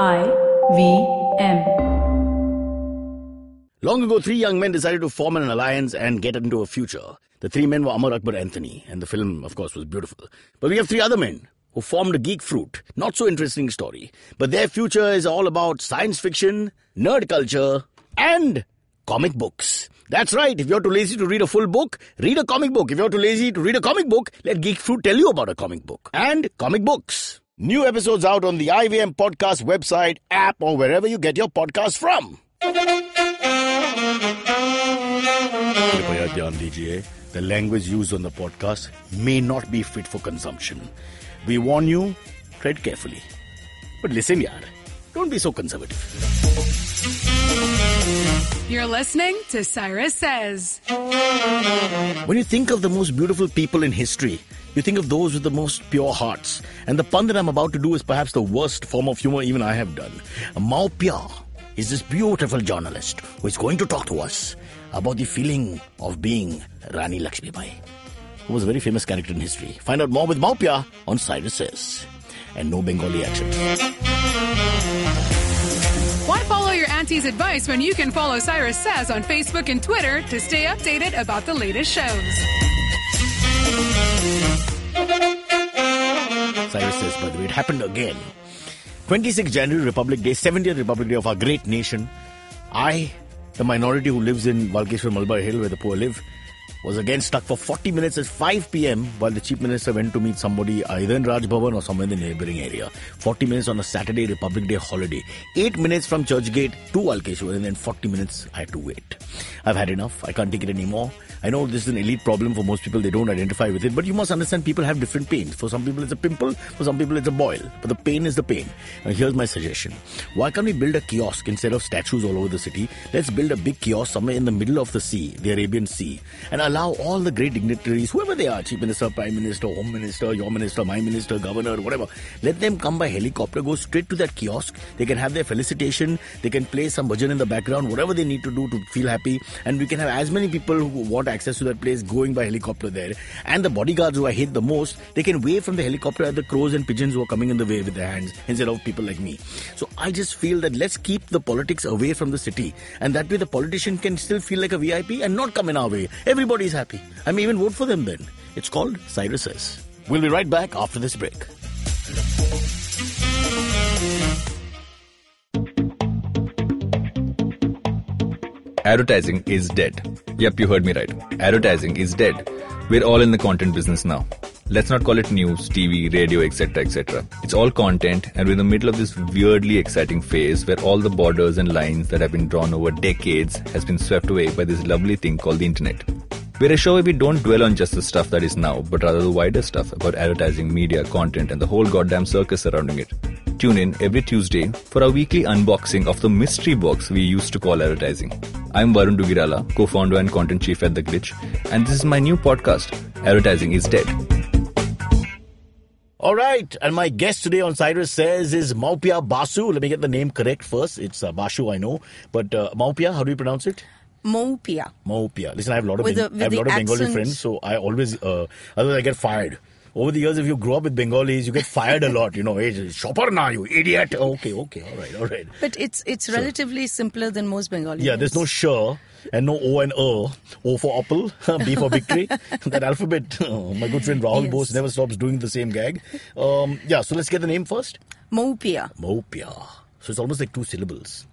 IVM. Long ago, three young men decided to form an alliance and get into a future. The three men were Amar Akbar Anthony, and the film, of course, was beautiful. But we have three other men who formed a geek fruit. Not so interesting story. But their future is all about science fiction, nerd culture, and comic books. That's right. If you're too lazy to read a full book, read a comic book. If you're too lazy to read a comic book, let Geek Fruit tell you about a comic book. And comic books. New episodes out on the IVM podcast website, app, or wherever you get your podcasts from. कृपया ध्यान दीजिए, the language used on the podcast may not be fit for consumption. We warn you, tread carefully. But listen, yaar, don't be so conservative. You're listening to Cyrus Says. When you think of the most beautiful people in history, you think of those with the most pure hearts. And the pun that I'm about to do is perhaps the worst form of humor even I have done. Moupia is this beautiful journalist who is going to talk to us about the feeling of being Rani Lakshmibai, who was a very famous character in history. Find out more with Moupia on Cyrus Says. And no Bengali accent. Why follow your auntie's advice when you can follow Cyrus Says on Facebook and Twitter to stay updated about the latest shows? Cyrus Says, by the way, it happened again. 26 January, Republic Day, 70th Republic Day of our great nation. I, the minority who lives in Walkeshwar Malabar Hill, where the poor live, was again stuck for 40 minutes at 5 p.m. while the Chief Minister went to meet somebody either in Raj Bhavan or somewhere in the neighbouring area. 40 minutes on a Saturday Republic Day holiday. 8 minutes from Churchgate to Walkeshwar, and then 40 minutes I had to wait. I've had enough. I can't take it anymore. I know this is an elite problem for most people. They don't identify with it. But you must understand people have different pains. For some people it's a pimple. For some people it's a boil. But the pain is the pain. Now here's my suggestion. Why can't we build a kiosk instead of statues all over the city? Let's build a big kiosk somewhere in the middle of the sea, the Arabian Sea, and allow all the great dignitaries, whoever they are, Chief Minister, Prime Minister, Home Minister, your Minister, my Minister, Governor, whatever, let them come by helicopter, go straight to that kiosk. They can have their felicitation. They can play some bhajan in the background, whatever they need to do to feel happy. And we can have as many people who want access to that place going by helicopter there. And the bodyguards who I hate the most, they can wave from the helicopter at the crows and pigeons who are coming in the way with their hands instead of people like me. So I just feel that let's keep the politics away from the city. And that way the politician can still feel like a VIP and not come in our way. Everybody's happy. I may even vote for them then. It's called Cyrus Says. We'll be right back after this break. Advertising is dead. Yep, you heard me right. Advertising is dead. We're all in the content business now. Let's not call it news, TV, radio, etc., etc. It's all content, and we're in the middle of this weirdly exciting phase where all the borders and lines that have been drawn over decades has been swept away by this lovely thing called the internet. We're a show where we don't dwell on just the stuff that is now, but rather the wider stuff about advertising, media, content, and the whole goddamn circus surrounding it. Tune in every Tuesday for our weekly unboxing of the mystery box we used to call advertising. I'm Varun Dugirala, co-founder and content chief at The Glitch, and this is my new podcast, Advertising is Dead. All right, and my guest today on Cyrus Says is Moupia Basu. Let me get the name correct first. It's Basu, I know. But Moupia, how do you pronounce it? Moupia. Moupia. Listen, I have a lot of Bengali friends, so I always, otherwise I get fired. Over the years, if you grow up with Bengalis, you get fired a lot. You know, hey, shopper na, you idiot. Okay, all right. But it's relatively simpler than most Bengali Yeah, names. there's no sh and no O and O. O for apple, B for victory. That alphabet, my good friend Rahul Bose never stops doing the same gag. So let's get the name first. Moupia. Moupia. So it's almost like two syllables.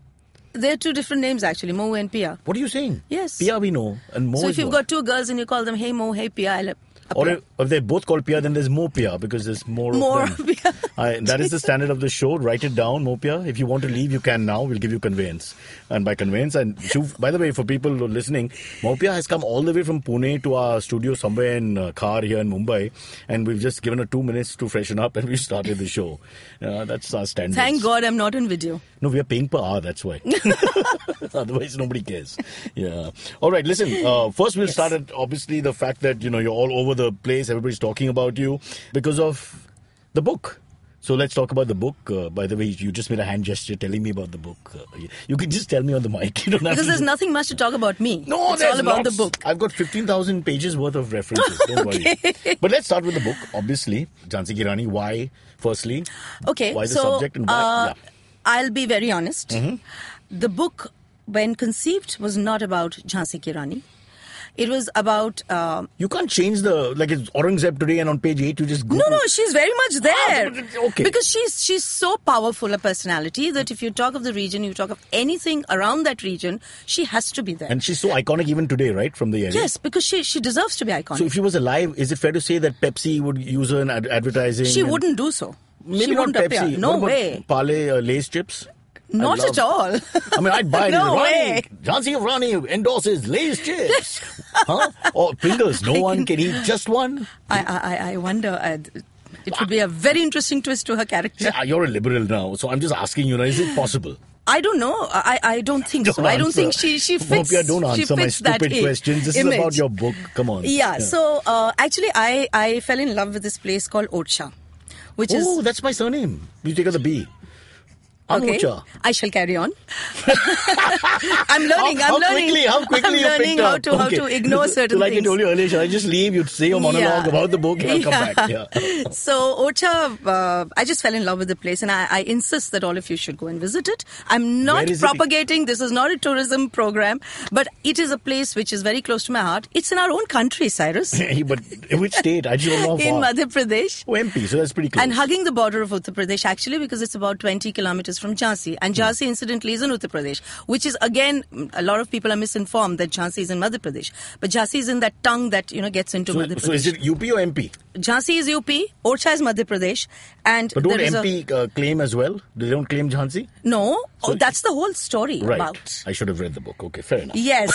They're two different names actually, Mo and Pia. What are you saying? Yes. Pia we know, and Mo So is if you've what? got two girls and you call them, hey Mo, hey Pia, Or if they're both called Pia, then there's Moupia because there's more of them. Pia. That is the standard of the show. Write it down, Moupia. If you want to leave, you can now. We'll give you conveyance. And by conveyance, and by the way, for people who are listening, Moupia has come all the way from Pune to our studio somewhere in Khar here in Mumbai. And we've just given her 2 minutes to freshen up and we started the show. That's our standard. Thank God I'm not on video. No, we are paying per hour, that's why. Otherwise, nobody cares. Yeah. All right, listen. First, we'll start at, obviously, the fact that, you're all over the place. Everybody's talking about you because of the book. So let's talk about the book. By the way, you just made a hand gesture telling me about the book. You can just tell me on the mic. You don't have Because there's nothing much to talk about me. No, it's all about lots. the book. I've got 15,000 pages worth of references. Don't worry. But let's start with the book, obviously. Jhansi Ki Rani, why, firstly? Okay, Why the so, subject and why? I'll be very honest. The book, when conceived, was not about Jhansi Ki Rani. It was about... you can't change it's Aurangzeb today and on page 8 you just go... No, she's very much there. Okay. Because she's so powerful a personality that if you talk of the region, you talk of anything around that region, she has to be there. And she's so iconic even today, right, from the area? Yes, because she deserves to be iconic. So if she was alive, is it fair to say that Pepsi would use her in advertising? She wouldn't do so. Maybe she not wouldn't Pepsi. appear. No what about way. Parle Lay's chips? Not at all. I mean, I'd buy No Rani. way. Jhansi of Rani endorses Lay's chips. Huh? Or Pringles. No one can eat just one. I wonder. It would be a very interesting twist to her character. Yeah, you're a liberal now, so I'm just asking you, is it possible? I don't know. I don't think so. I don't think she fits. Moupia, don't answer my stupid that questions. This image. is about your book. Come on. Yeah. So actually, I fell in love with this place called Orcha, which is... Oh, that's my surname. You take out the B. Okay, Orcha. I shall carry on. I'm learning. How I'm learning. quickly I'm you learning picked how up. to ignore certain so like things. I told you earlier, shall I just leave? You'd say your monologue about the book and I'll come back. Yeah. So Orcha, I just fell in love with the place, and I insist that all of you should go and visit it. I'm not propagating. This is not a tourism program, but it is a place which is very close to my heart. It's in our own country, Cyrus. But in which state? I just don't know how In far. Madhya Pradesh. Oh, MP, so that's pretty close. And hugging the border of Uttar Pradesh, actually, because it's about 20 kilometers from Jhansi. And Jhansi, incidentally, is in Uttar Pradesh, which is, again, a lot of people are misinformed that Jhansi is in Madhya Pradesh. But Jhansi is in that tongue that, gets into Madhya Pradesh. So is it UP or MP? Jhansi is UP, Orcha is Madhya Pradesh. And But don't there is MP claim as well? They don't claim Jhansi? No, that's the whole story Right. about. I should have read the book. Okay, fair enough. Yes,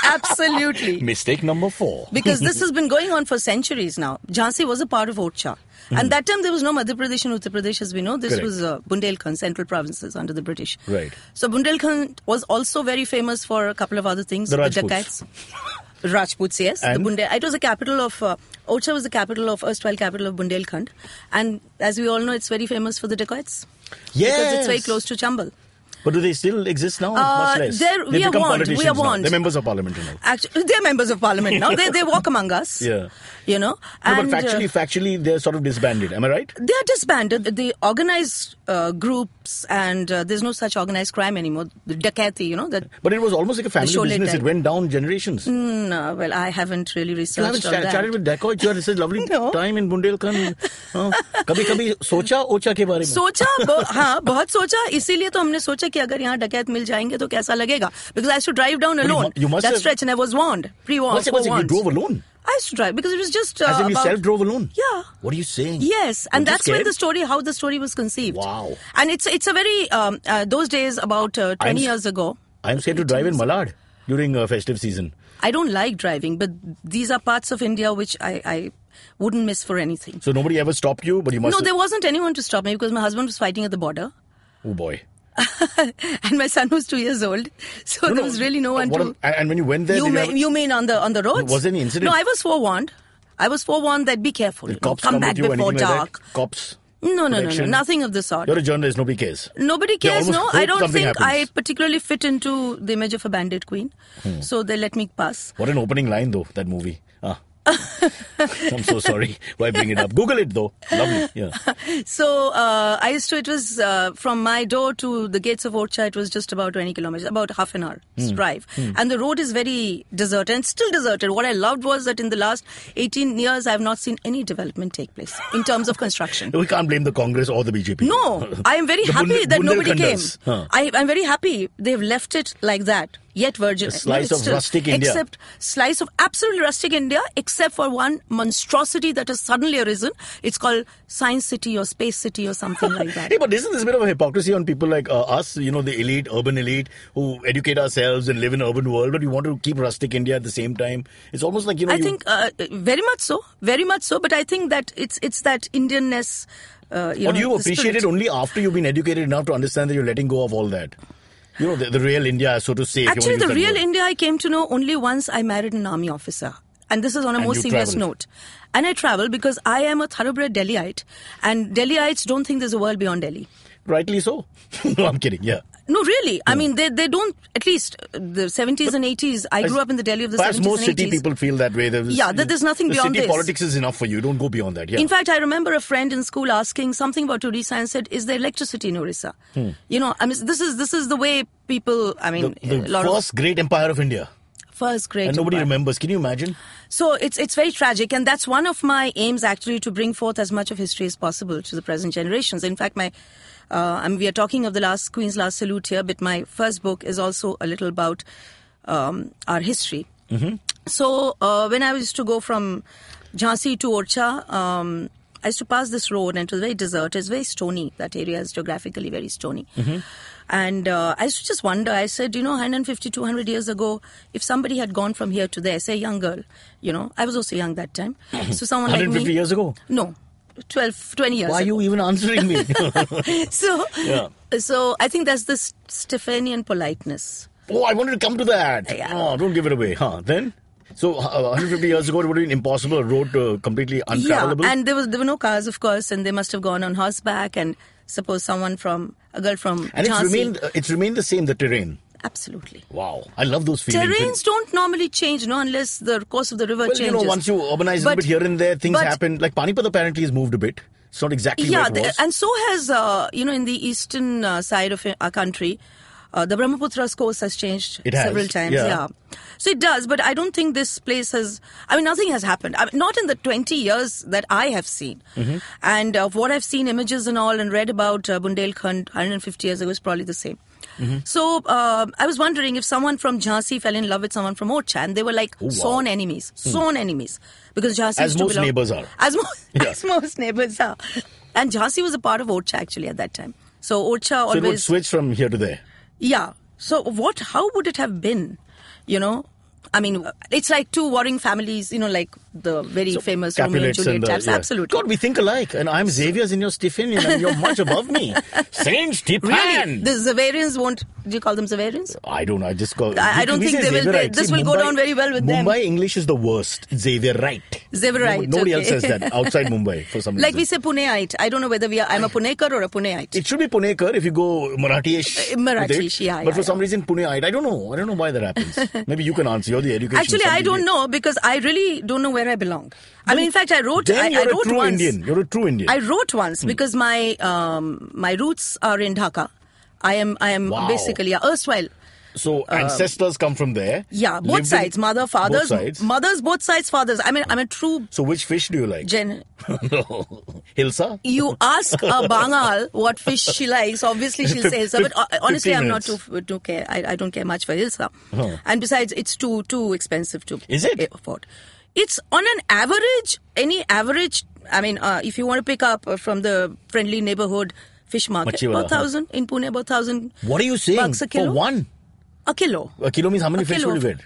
absolutely. Mistake number 4. Because this has been going on for centuries now. Jhansi was a part of Orcha. And that time there was no Madhya Pradesh and Uttar Pradesh, as we know. This was Bundelkhand, central provinces under the British. Right. So Bundelkhand was also very famous for a couple of other things. The Rajputs. Dacoits. Rajputs, yes. And? It was the capital of, Orcha was the capital of, erstwhile capital of Bundelkhand. And as we all know, it's very famous for the dacoits. Yes. Because it's very close to Chambal. But do they still exist now? Much less. We are warned. Now. They're members of parliament now. Actually, they're members of parliament now. They walk among us. Yeah. No, but factually, they're sort of disbanded. Am I right? They are disbanded. The organized groups, and there's no such organized crime anymore. The dacoity, that. But it was almost like a family business. It went down generations. No, well, I haven't really researched you on haven't that. chatted with dacoits. You had such a lovely time in Bundelkhand. कभी सोचा Ocha के बारे में? सोचा, हाँ, बहुत सोचा. इसीलिए तो हमने सोचा कि अगर यहाँ डकैत मिल जाएंगे तो कैसा लगेगा? Because I used to drive down alone. That stretch, and I was warned, pre-warned. You drove alone? I used to drive because it was just. As in you self-drove alone? Yeah. What are you saying? Yes, and that's when how the story was conceived. Wow. And it's a very those days about 20 years ago. I'm scared to drive in Malad during festive season. I don't like driving, but these are parts of India which I wouldn't miss for anything. So nobody ever stopped you, but you must. No, there wasn't anyone to stop me because my husband was fighting at the border. Oh boy. And my son was 2 years old, so there was really no one to. And when you went there, you mean on the roads? Was there any incident? No, I was forewarned. that be careful. Did cops come back with you, before dark. Like cops. No, nothing of the sort. You're a journalist. Nobody cares. Nobody cares. No, I don't think happens. I particularly fit into the image of a bandit queen, so they let me pass. What an opening line, though, that movie. I'm so sorry why bring it up. Google it though. Lovely. Yeah. So it was from my door to the gates of Orcha, it was just about 20 kilometers, about half an hour drive. And the road is very deserted and still deserted. What I loved was that in the last 18 years, I have not seen any development take place in terms of construction. We can't blame the Congress or the BJP. No, I am very happy that nobody came. Huh. I'm very happy they've left it like that. Yet virgin. A slice of rustic India. Slice of absolutely rustic India, except for one monstrosity that has suddenly arisen. It's called Science City or Space City or something like that. Hey, but isn't this a bit of a hypocrisy on people like us, the elite, urban elite, who educate ourselves and live in an urban world, but we want to keep rustic India at the same time? It's almost like, I think very much so, but I think that it's that Indianness. Or do you appreciate it only after you've been educated enough to understand that you're letting go of all that? The real India, so to say. Actually, the real India I came to know only once I married an army officer. And this is on a more serious note. And I travel because I am a thoroughbred Delhiite. And Delhiites don't think there's a world beyond Delhi. Rightly so. No, I'm kidding, yeah. No, really. I mean, they don't, at least the 70s and 80s. I grew up in the Delhi of the 70s and 80s. Perhaps most city people feel that way. There's nothing beyond this. City politics is enough for you. Don't go beyond that. Yeah. In fact, I remember a friend in school asking something about Orissa and said, is there electricity in Orissa? You know, I mean, this is the way people, I mean... The first great empire of India. First great And nobody empire. remembers. Can you imagine? So it's very tragic, and that's one of my aims actually, to bring forth as much of history as possible to the present generations. In fact, we are talking of the Queen's Last Salute here, but my first book is also a little about our history. Mm-hmm. So when I used to go from Jhansi to Orcha, I used to pass this road, and it was very desert. It's very stony. That area is geographically very stony. Mm-hmm. And I used to just wonder, I said, 150, 200 years ago, if somebody had gone from here to there, say a young girl, I was also young that time. So someone like me... 150 years ago? No, 20 years Why are you even answering me? So I think that's the Stephanian politeness. Oh, I wanted to come to that. Yeah. Oh, don't give it away. Then? So 150 years ago, it would have been impossible. A road completely untravelable? Yeah, and there were no cars, of course, and they must have gone on horseback, and suppose a girl from And Jhansi. it's remained the same, the terrain. Absolutely. Wow. I love those feelings. Terrains don't normally change, unless the course of the river changes. Once you urbanize a little bit here and there, things happen. Like Panipat apparently has moved a bit. It's not exactly where it was. And so has, in the eastern side of our country, the Brahmaputra's course has changed several times. Yeah. So it does, but I don't think this place has... I mean, nothing has happened. Not in the 20 years that I have seen. Mm-hmm. And what I've seen, images and all, and read about Bundelkhand 150 years ago is probably the same. Mm-hmm. So I was wondering if someone from Jhansi fell in love with someone from Orcha, and they were like sworn enemies. Sworn enemies. Because Jhansi As most neighbors are. As most neighbors are. And Jhansi was a part of Orcha actually at that time. So Orcha always... So it would switch from here to there. Yeah. So how would it have been? I mean, it's like two warring families, like the very famous Romeo and Juliet types. Yeah. Absolutely. God, we think alike. And I'm Xavier's in your Stephanian, and you're much above me. Saint Stephen! Really? The Zavarians won't... Do you call them Zavarians? I don't know. I just call... I don't think they will... This will go down very well with them. Mumbai English is the worst. Xavierite. Xavierite. Nobody else says that outside Mumbai for some reason. Like we say Puneite. I don't know whether I'm a Punekar or a Puneite. It should be Punekar if you go Marathi-ish. Marathi-ish, yeah. But for some reason, Puneite. I don't know why that happens. Maybe you can answer. You're the education. Actually, I don't know, because I really don't know where I belong. I mean, in fact, I wrote. Then you're I wrote a true once. Indian. You're a true Indian. I wrote once because my roots are in Dhaka. I am basically erstwhile. So ancestors come from there. Yeah, both sides, mother, fathers, both sides. mothers, both sides, fathers. I'm a true. So which fish do you like? No, Hilsa. You ask a Bangal what fish she likes. Obviously, she'll say Hilsa. But honestly, I'm not too care. I don't care much for Hilsa. Oh. And besides, it's too expensive to afford. It's on an average, any average. I mean, if you want to pick up from the friendly neighborhood fish market, about 1,000 in Pune, about 1,000. What are you saying? Bucks a kilo. For one? A kilo. A kilo means how many fish will you get?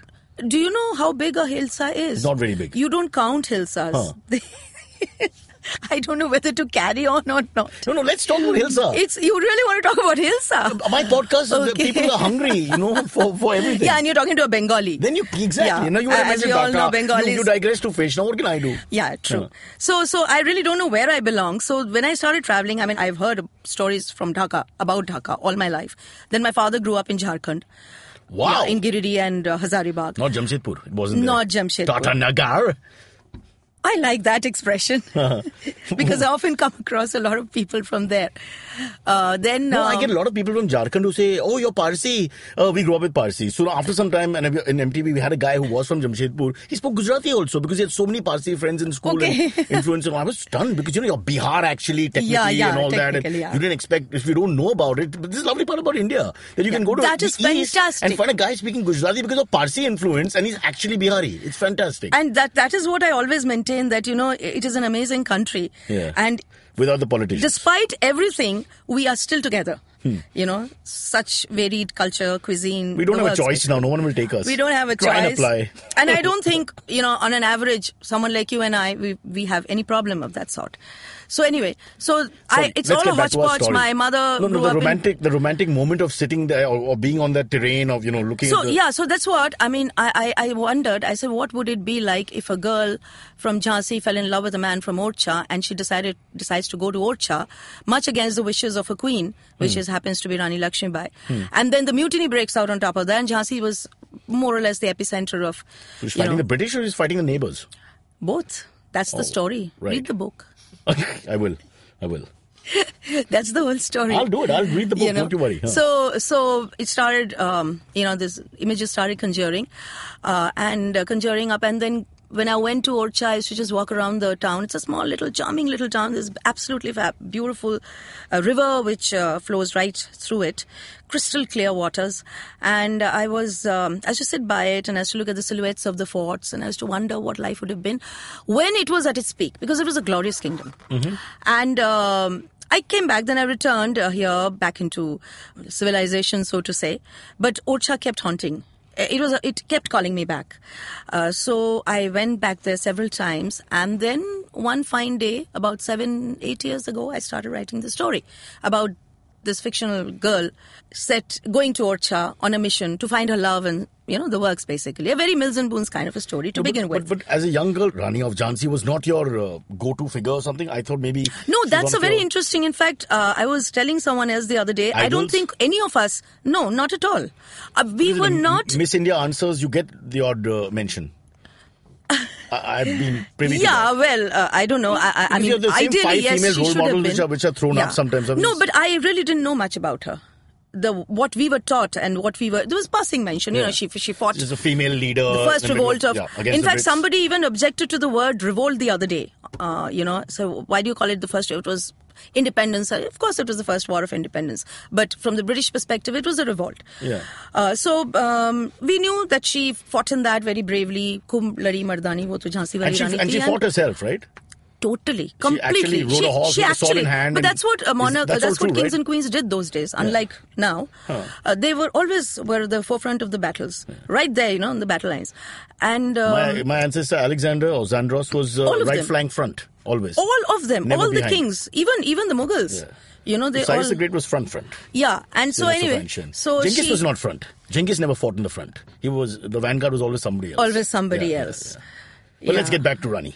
Do you know how big a hilsa is? It's not very big. You don't count hilsas. Huh. I don't know whether to carry on or not. No, let's talk about hilsa. You really want to talk about hilsa? My podcast, people are hungry, for everything. Yeah, and you're talking to a Bengali. Then exactly. Yeah. You as we all know, Bengalis. You digress to fish. Now what can I do? Yeah, true. So I really don't know where I belong. So when I started traveling, I mean, I've heard stories from Dhaka, about Dhaka, all my life. Then my father grew up in Jharkhand. Wow. Yeah, in Giridih and Hazaribagh. Not Jamshedpur. It wasn't there. Not Jamshedpur. Tata Nagar. I like that expression because I often come across a lot of people from there. I get a lot of people from Jharkhand who say, "Oh, you're Parsi." We grew up with Parsi. So after some time, in MTV, we had a guy who was from Jamshedpur. He spoke Gujarati also because he had so many Parsi friends in school and influencers. I was stunned because you're Bihar actually technically and all that. And you didn't expect, if you don't know about it. But this is the lovely part about India that you can go to that is fantastic and find a guy speaking Gujarati because of Parsi influence, and he's actually Bihari. It's fantastic. And that is what I always maintain, that it is an amazing country. Yeah. And without the politicians, despite everything, we are still together. Such varied culture, cuisine. We don't have a choice now. No one will take us. We don't have a Try choice. And apply. And I don't think, on an average, someone like you and I, we have any problem of that sort. So anyway, Sorry, it's let's all a get back to our hodgepodge. story. My mother grew up the romantic moment of sitting there or being on that terrain of, looking at the... So that's what, I wondered, I said, what would it be like if a girl from Jhansi fell in love with a man from Orcha and she decides to go to Orcha, much against the wishes of a queen, which happens to be Rani Lakshmibai. And then the mutiny breaks out on top of that, and Jhansi was more or less the epicenter of... He's fighting the British or he's fighting the neighbors? Both. That's the story. Right. Read the book. I will. That's the whole story. I'll do it. I'll read the book. Don't you worry. Huh. So it started, this images started conjuring up. And then when I went to Orcha, I used to just walk around the town. It's a small, charming little town. There's absolutely beautiful river which flows right through it. Crystal clear waters. And I used to sit by it and I used to look at the silhouettes of the forts and I used to wonder what life would have been when it was at its peak, because it was a glorious kingdom. And I came back, then I returned here back into civilization, so to say. But Orcha kept haunting. It kept calling me back. So I went back there several times. And then one fine day, about 7-8 years ago, I started writing the story about this fictional girl going to Orcha on a mission to find her love and, the works, basically. A very Mills and Boons kind of a story to begin with. But as a young girl, Rani of Jhansi was not your go-to figure or something? I thought maybe... No, that's a very interesting... In fact, I was telling someone else the other day, Idols? I don't think any of us... No, not at all. We were not... Miss India answers, you get the odd mention. I've been privy to that. Well, I don't know. I mean, the same ideally, five yes, female she role should have models been. which are thrown up sometimes. No, but I really didn't know much about her. What we were taught and what we were... There was passing mention. She fought... She's a female leader. The first revolt of... in fact, somebody even objected to the word revolt the other day. So why do you call it the first... It was independence. Of course, it was the first war of independence. But from the British perspective, it was a revolt. Yeah. So we knew that she fought in that very bravely. Kumbh ladi mardani, wo to Jhansi wali Rani thi. And she fought herself, right? Totally, completely. She actually rode a horse with a sword in hand. But that's what that's what kings right? and queens did those days. Unlike now, they were always the forefront of the battles, right there, on the battle lines. And my ancestor Alexander or Xandros was right flank front always. All of them, Never all behind. the kings, even the Mughals. Yeah. They Cyrus all... the Great was front. Yeah, and so anyway, Genghis was not front. Genghis never fought in the front. The vanguard was always somebody else. Always somebody else. Yeah. But let's get back to Rani.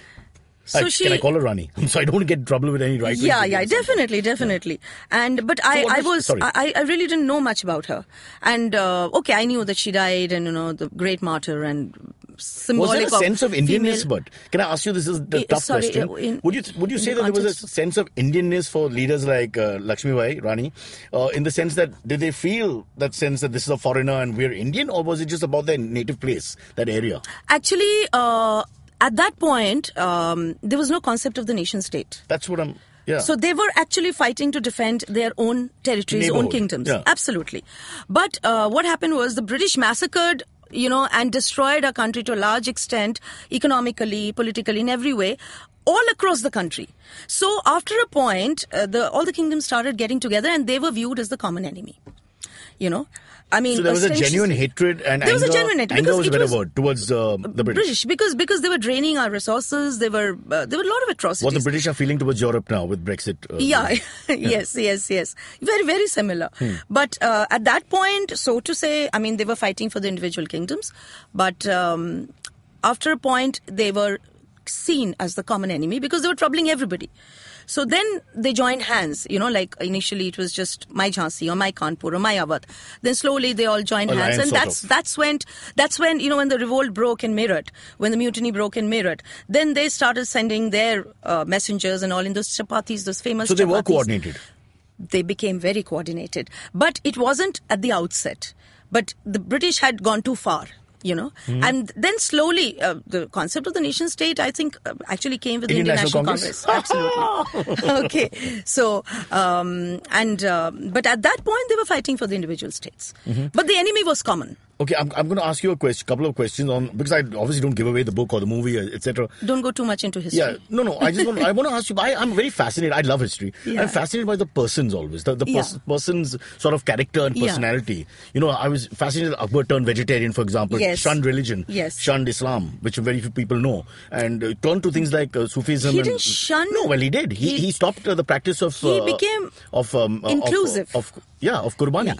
So can I call her Rani? So I don't get in trouble with any right. Yeah, definitely. But I really didn't know much about her. And I knew that she died, and the great martyr and symbolic. Was there a sense of Indianness? But can I ask you? This is the tough question. Would you say that there was a sense of Indianness for leaders like Lakshmibai, Rani, in the sense that did they feel that sense that this is a foreigner and we're Indian, or was it just about their native place, that area? Actually. At that point, there was no concept of the nation state. That's what I'm... Yeah. So they were actually fighting to defend their own territories, own kingdoms. Yeah. Absolutely. But what happened was the British massacred, and destroyed our country to a large extent, economically, politically, in every way, all across the country. So after a point, all the kingdoms started getting together and they were viewed as the common enemy. I mean, so there was a genuine hatred and anger. There was a genuine hatred. Anger was a better word towards the British. Because they were draining our resources. There were a lot of atrocities. What the British are feeling towards Europe now with Brexit. Yes. Very, very similar. But at that point, so to say, I mean, they were fighting for the individual kingdoms. But after a point, they were seen as the common enemy because they were troubling everybody. So then they joined hands, like initially it was just my Jhansi or my Kanpur or my Awadh. Then slowly they all joined hands, and that's when when the revolt broke in Meerut, when the mutiny broke in Meerut, then they started sending their messengers and all in those chapatis, those famous. So they were coordinated. They became very coordinated, but it wasn't at the outset. But the British had gone too far. And then slowly the concept of the nation state, I think, actually came with the Indian National Congress. Absolutely. Okay. So, but at that point, they were fighting for the individual states. But the enemy was common. Okay, I'm going to ask you a couple of questions on, because I obviously don't give away the book or the movie, etc. Don't go too much into history. Yeah, no. I want to ask you. I'm very fascinated. I love history. Yeah. I'm fascinated by the persons always. The Yeah. person's sort of character and Yeah. personality. You know, I was fascinated. Akbar turned vegetarian, for example. Yes. Shunned religion. Yes. Shunned Islam, which very few people know, and turned to things like Sufism. He and, didn't shun. No, well, he did. He stopped the practice of. He became inclusive. Of Qurbani. Yeah.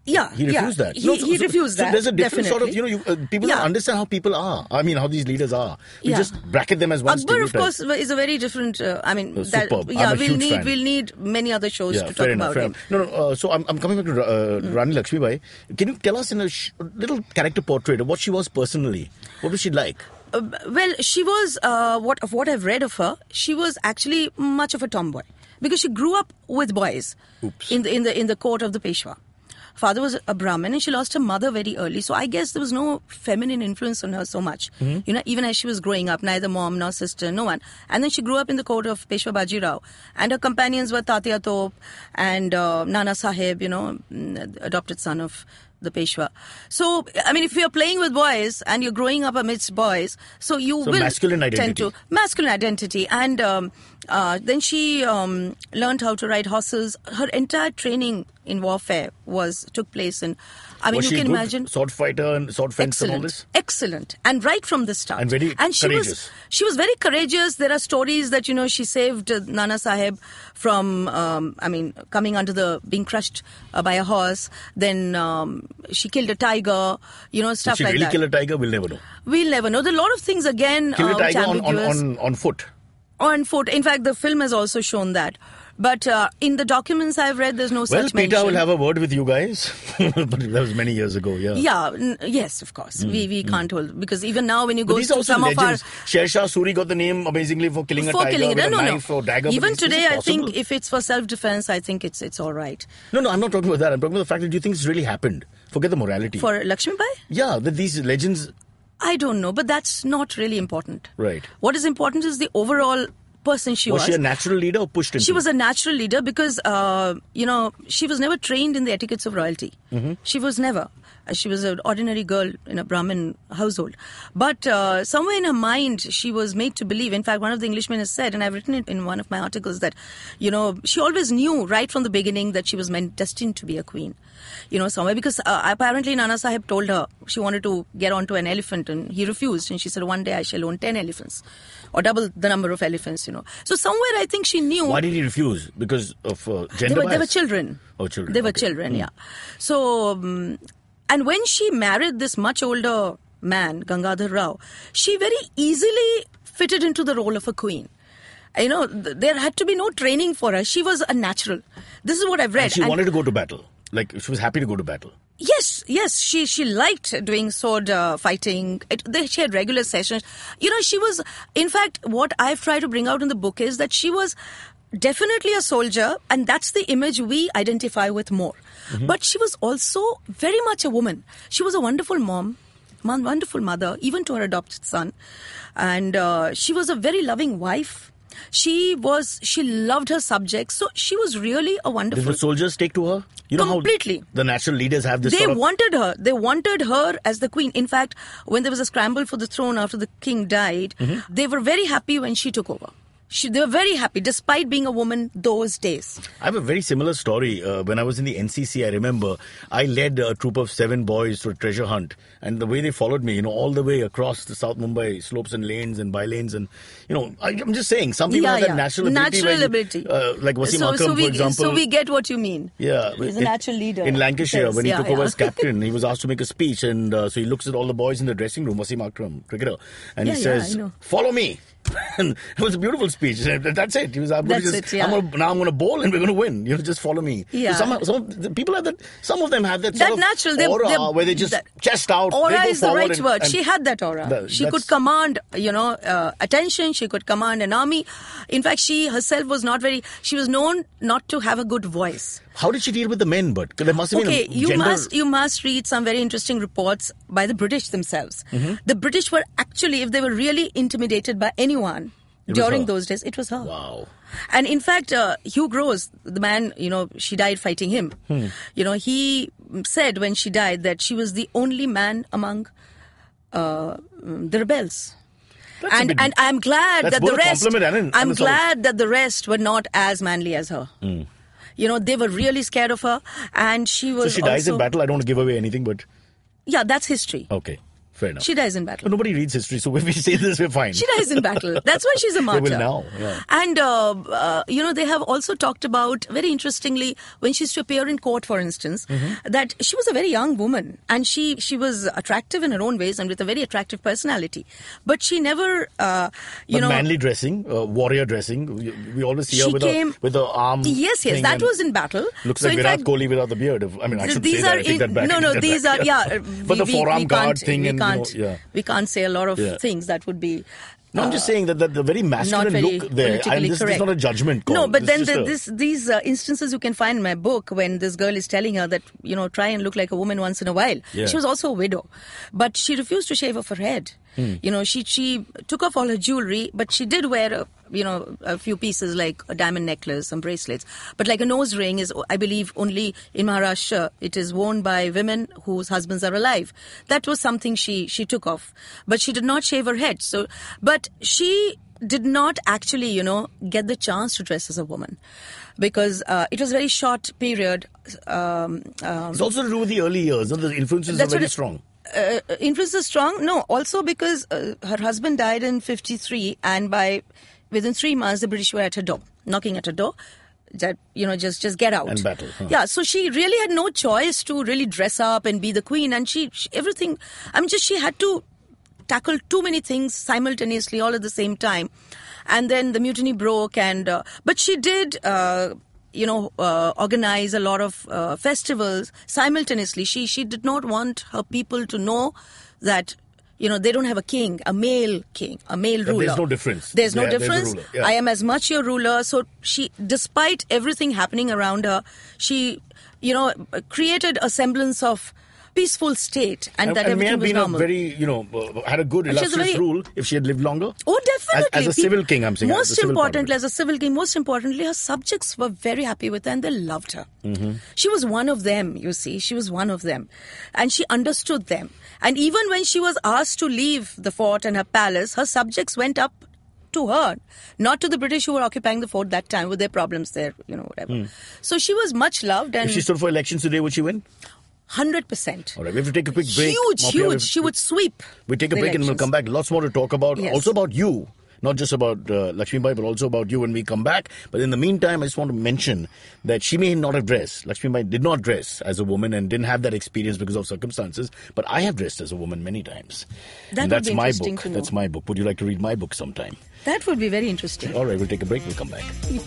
Yeah, He refused that. He refused that. So there's a different definitely. sort of, people Yeah. don't understand how people are. I mean, how these leaders are. We Yeah. just bracket them as one Akbar, of stereotype. course, is a very different. Superb. Yeah, I'm a huge fan. we'll need many other shows to talk about him. No. So I'm coming back to Rani Lakshmibai. Can you tell us in a little character portrait of what she was personally? What was she like? Well, she was what I've read of her. She was actually much of a tomboy because she grew up with boys. Oops. In the court of the Peshwa. Father was a Brahmin and she lost her mother very early. So I guess there was no feminine influence on her so much. Mm-hmm. You know, even as she was growing up, neither mom nor sister, no one. And then she grew up in the court of Peshwa Bajirao. And her companions were Tatya Top and Nana Sahib, adopted son of the Peshwa. So, I mean, if you're playing with boys and you're growing up amidst boys, so you will masculine identity. tend to masculine identity. And then she learned how to ride horses. Her entire training in warfare took place in. I mean, was you she can a good imagine. sword fighter and sword fence and all this? Excellent. And right from the start. And very courageous. She was very courageous. There are stories that, she saved Nana Sahib from, being crushed by a horse. Then she killed a tiger, stuff like that. Did she really kill a tiger? We'll never know. We'll never know. There are a lot of things again. Kill a tiger ambiguous. on foot. On foot. In fact, the film has also shown that. But in the documents I've read, there's no such mention. Well, Peter will have a word with you guys. But that was many years ago, yeah. Yeah, yes, of course. We can't hold. Because even now when you go to some legends. of our... Sher Shah Suri got the name amazingly for killing a tiger with a knife or dagger. Even today, I think if it's for self-defense, I think it's all right. No, I'm not talking about that. I'm talking about the fact that you think this really happened. Forget the morality. For Lakshmibai? Yeah, that these legends... I don't know, but that's not really important. Right. What is important is the overall person she was. Was she a natural leader or pushed into? She was a natural leader because, she was never trained in the etiquettes of royalty. Mm-hmm. She was never. She was an ordinary girl in a Brahmin household. But somewhere in her mind, she was made to believe. In fact, one of the Englishmen has said, and I've written it in one of my articles, that, she always knew right from the beginning that she was destined to be a queen. Somewhere. Because apparently Nana Sahib told her she wanted to get onto an elephant and he refused. And she said, one day I shall own 10 elephants. Or double the number of elephants, So somewhere I think she knew... Why did he refuse? Because of gender bias? They were children. Oh, children. They were children, yeah. So, and when she married this much older man, Gangadhar Rao, she very easily fitted into the role of a queen. There had to be no training for her. She was a natural. This is what I've read. And she wanted to go to battle. Like, she was happy to go to battle. Yes. She liked doing sword fighting. She had regular sessions. She was, in fact, what I've tried to bring out in the book is that she was definitely a soldier, and that's the image we identify with more. Mm-hmm. But she was also very much a woman. She was a wonderful mom, wonderful mother, even to her adopted son. And she was a very loving wife. She loved her subjects. So she was really a wonderful... Did the soldiers take to her? Completely. How the natural leaders have this They wanted her. They wanted her as the queen. In fact, when there was a scramble for the throne after the king died, they were very happy when she took over. They were very happy, despite being a woman those days. I have a very similar story. When I was in the NCC, I remember I led a troop of 7 boys to a treasure hunt. And the way they followed me, all the way across the South Mumbai slopes and lanes and by-lanes. And, I'm just saying, some people have that natural ability. Like Wasim Akram, for example. So we get what you mean. Yeah. He's a natural leader. In Lancashire, when he took over as captain, he was asked to make a speech. And so he looks at all the boys in the dressing room, Wasim Akram, cricketer. And he says, follow me. And it was a beautiful speech. That's it. He was, I'm going to bowl and we're going to win. Just follow me. Yeah. So some people have that. Some of them have that sort of natural aura where they just chest out. Aura is the right word. She had that aura. She could command, attention. She could command an army. In fact, she herself was not very. She was known not to have a good voice. How did she deal with the men? But there must have been a gender... you must read some very interesting reports by the British themselves. Mm-hmm. The British were actually, if they were really intimidated by anyone during those days, it was her. Wow. And in fact, Hugh Groves, the man, she died fighting him. He said when she died that she was the only man among the rebels. And I'm glad that the rest. I'm glad that the rest were not as manly as her. They were really scared of her, and she was. So she dies in battle. I don't want to give away anything, but yeah, that's history. Okay. Fair enough. She dies in battle. But nobody reads history, so when we say this, we're fine. She dies in battle. That's why she's a martyr. They will now, yeah. And, they have also talked about, very interestingly, when she used to appear in court, for instance, that she was a very young woman. And she was attractive in her own ways and with a very attractive personality. But she never, manly dressing, warrior dressing. We always see her with her arm. Yes, that was in battle. Looks like Virat Kohli without the beard. I mean, I should say that. I take that back. These are, yeah. But the forearm guard thing we can't say a lot of things that would be. No, I'm just saying that the very masculine look there. This is not a judgment call. No, but then these instances you can find in my book when this girl is telling her that, try and look like a woman once in a while. Yeah. She was also a widow. But she refused to shave off her head. She took off all her jewelry, but she did wear a few pieces like a diamond necklace, some bracelets. But like a nose ring is, I believe, only in Maharashtra. It is worn by women whose husbands are alive. That was something she took off. But she did not shave her head. But she did not actually, get the chance to dress as a woman. Because it was a very short period. It's also to do with the early years. The influences are very strong. Influence is strong? No, also because her husband died in 1953, and within 3 months the British were at her door, knocking at her door, that just get out and battle. Yeah, so she really had no choice to really dress up and be the queen, and she everything. she had to tackle too many things simultaneously, all at the same time, and then the mutiny broke, but she did. Organize a lot of festivals simultaneously. She did not want her people to know that, they don't have a king, a male ruler. There's no difference. There's no difference. Yeah. I am as much your ruler. So she, despite everything happening around her, she, created a semblance of peaceful state, and that everything was normal. And may have been a very, had a good illustrious rule if she had lived longer. Oh, definitely. As a civil king, I'm saying. Most importantly, as a civil king, most importantly, her subjects were very happy with her and they loved her. Mm-hmm. She was one of them, you see. She was one of them. And she understood them. And even when she was asked to leave the fort and her palace, her subjects went up to her, not to the British who were occupying the fort that time with their problems there, whatever. So she was much loved. And if she stood for elections today, would she win? 100%. All right, we have to take a quick break. Huge. She would sweep. We take a break and we'll come back. Lots more to talk about. Yes. Also about you. Not just about Lakshmibai, but also about you when we come back. But in the meantime, I just want to mention that she may not have dressed. Lakshmibai did not dress as a woman and didn't have that experience because of circumstances. But I have dressed as a woman many times. That's my book. That's my book. Would you like to read my book sometime? That would be very interesting. All right, we'll take a break. We'll come back. Yeah.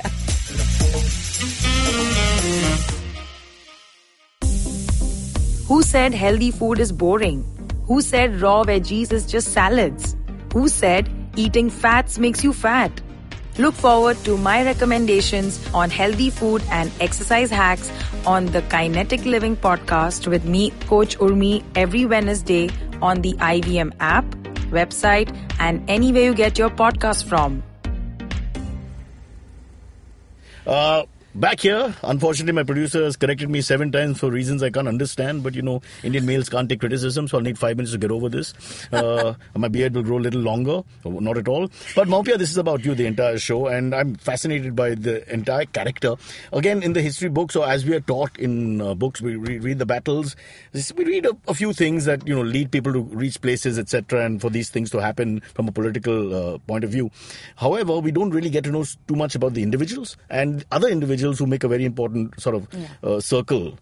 Who said healthy food is boring? Who said raw veggies is just salads? Who said eating fats makes you fat? Look forward to my recommendations on healthy food and exercise hacks on the Kinetic Living podcast with me, Coach Urmi, every Wednesday on the IVM app, website, and anywhere you get your podcast from. Back here, unfortunately, my producer has corrected me 7 times for reasons I can't understand. But, Indian males can't take criticism, so I'll need 5 minutes to get over this. My beard will grow a little longer, or not at all. But, Moupia, this is about you, the entire show, and I'm fascinated by the entire character. Again, in the history books, or as we are taught in books, we read the battles. We read a few things that, lead people to reach places, etc., and for these things to happen from a political point of view. However, we don't really get to know too much about the individuals and other individuals who make a very important sort of circle,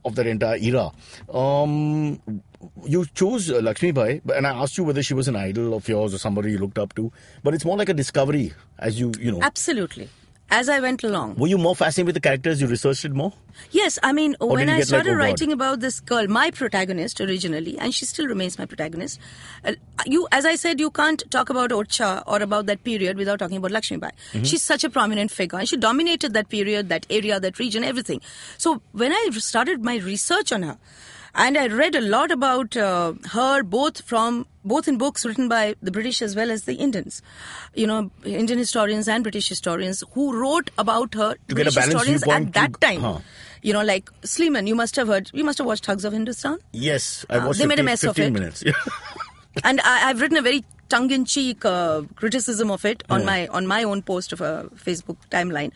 of that entire era. You chose Lakshmibai, and I asked you whether she was an idol of yours or somebody you looked up to. But it's more like a discovery as you know. Absolutely. As I went along. Were you more fascinated with the characters? You researched it more? Yes, I mean, when I started writing about this girl, my protagonist originally, and she still remains my protagonist, as I said, you can't talk about Orcha or about that period without talking about Lakshmibai. Mm-hmm. She's such a prominent figure, and she dominated that period, that area, that region, everything. So when I started my research on her, and I read a lot about her, both in books written by the British as well as the Indians. Indian historians and British historians who wrote about her, to British get a balanced historians viewpoint at that time. like Sleeman, you must have watched Thugs of Hindustan? Yes, I watched they made a mess of 15 it. minutes. And I've written a very tongue-in-cheek criticism of it on my own post of a Facebook timeline.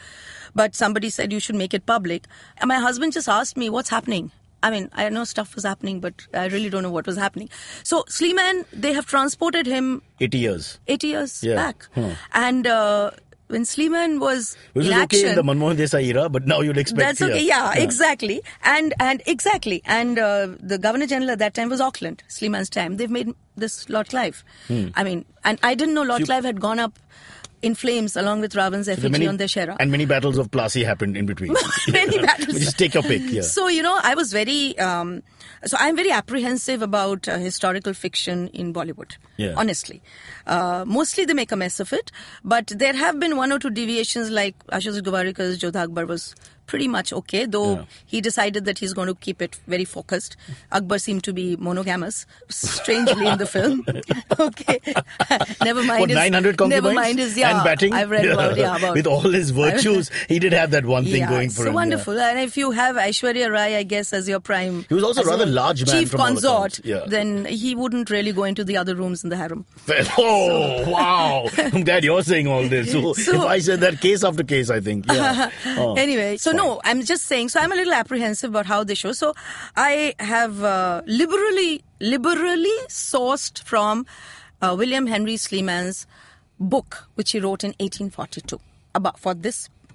But somebody said you should make it public. And my husband just asked me, what's happening? I mean, I know stuff was happening, but I really don't know what was happening. So Sleeman, they have transported him 80 years. 80 years Yeah. back. Hmm. And when Sleeman was Which in was okay action... in the Manmohan Desai era, but now you'd expect... That's okay, yeah. Exactly. And exactly. And the Governor General at that time was Auckland, Sleeman's time. They've made this Lord Clive. I mean, and I didn't know Lord Clive had gone up in flames along with Ravan's effigy on the Shera. And many battles of Plassey happened in between. Many battles. Just take your pick, yeah. So, I was very... so I'm very apprehensive about historical fiction in Bollywood, honestly. Mostly they make a mess of it, but there have been one or two deviations, like Ashutosh Gowarikar's Jodha Akbar was pretty much okay, though he decided that he's going to keep it very focused. Akbar seemed to be monogamous, strangely, in the film. Okay. Never mind What, 900 concubines? Never mind his, and batting? I've read about With all his virtues, he did have that one thing going for him. So wonderful. Yeah. And if you have Aishwarya Rai, I guess, as your prime... He was also a rather large man chief from all consort, accounts. then he wouldn't really go into the other rooms in the harem. Oh, wow. I'm glad you're saying all this. So if I said that case after case, I think. Yeah. Anyway, so no, I'm just saying, so I'm a little apprehensive about how they show. So I have liberally sourced from William Henry Sleeman's book, which he wrote in 1842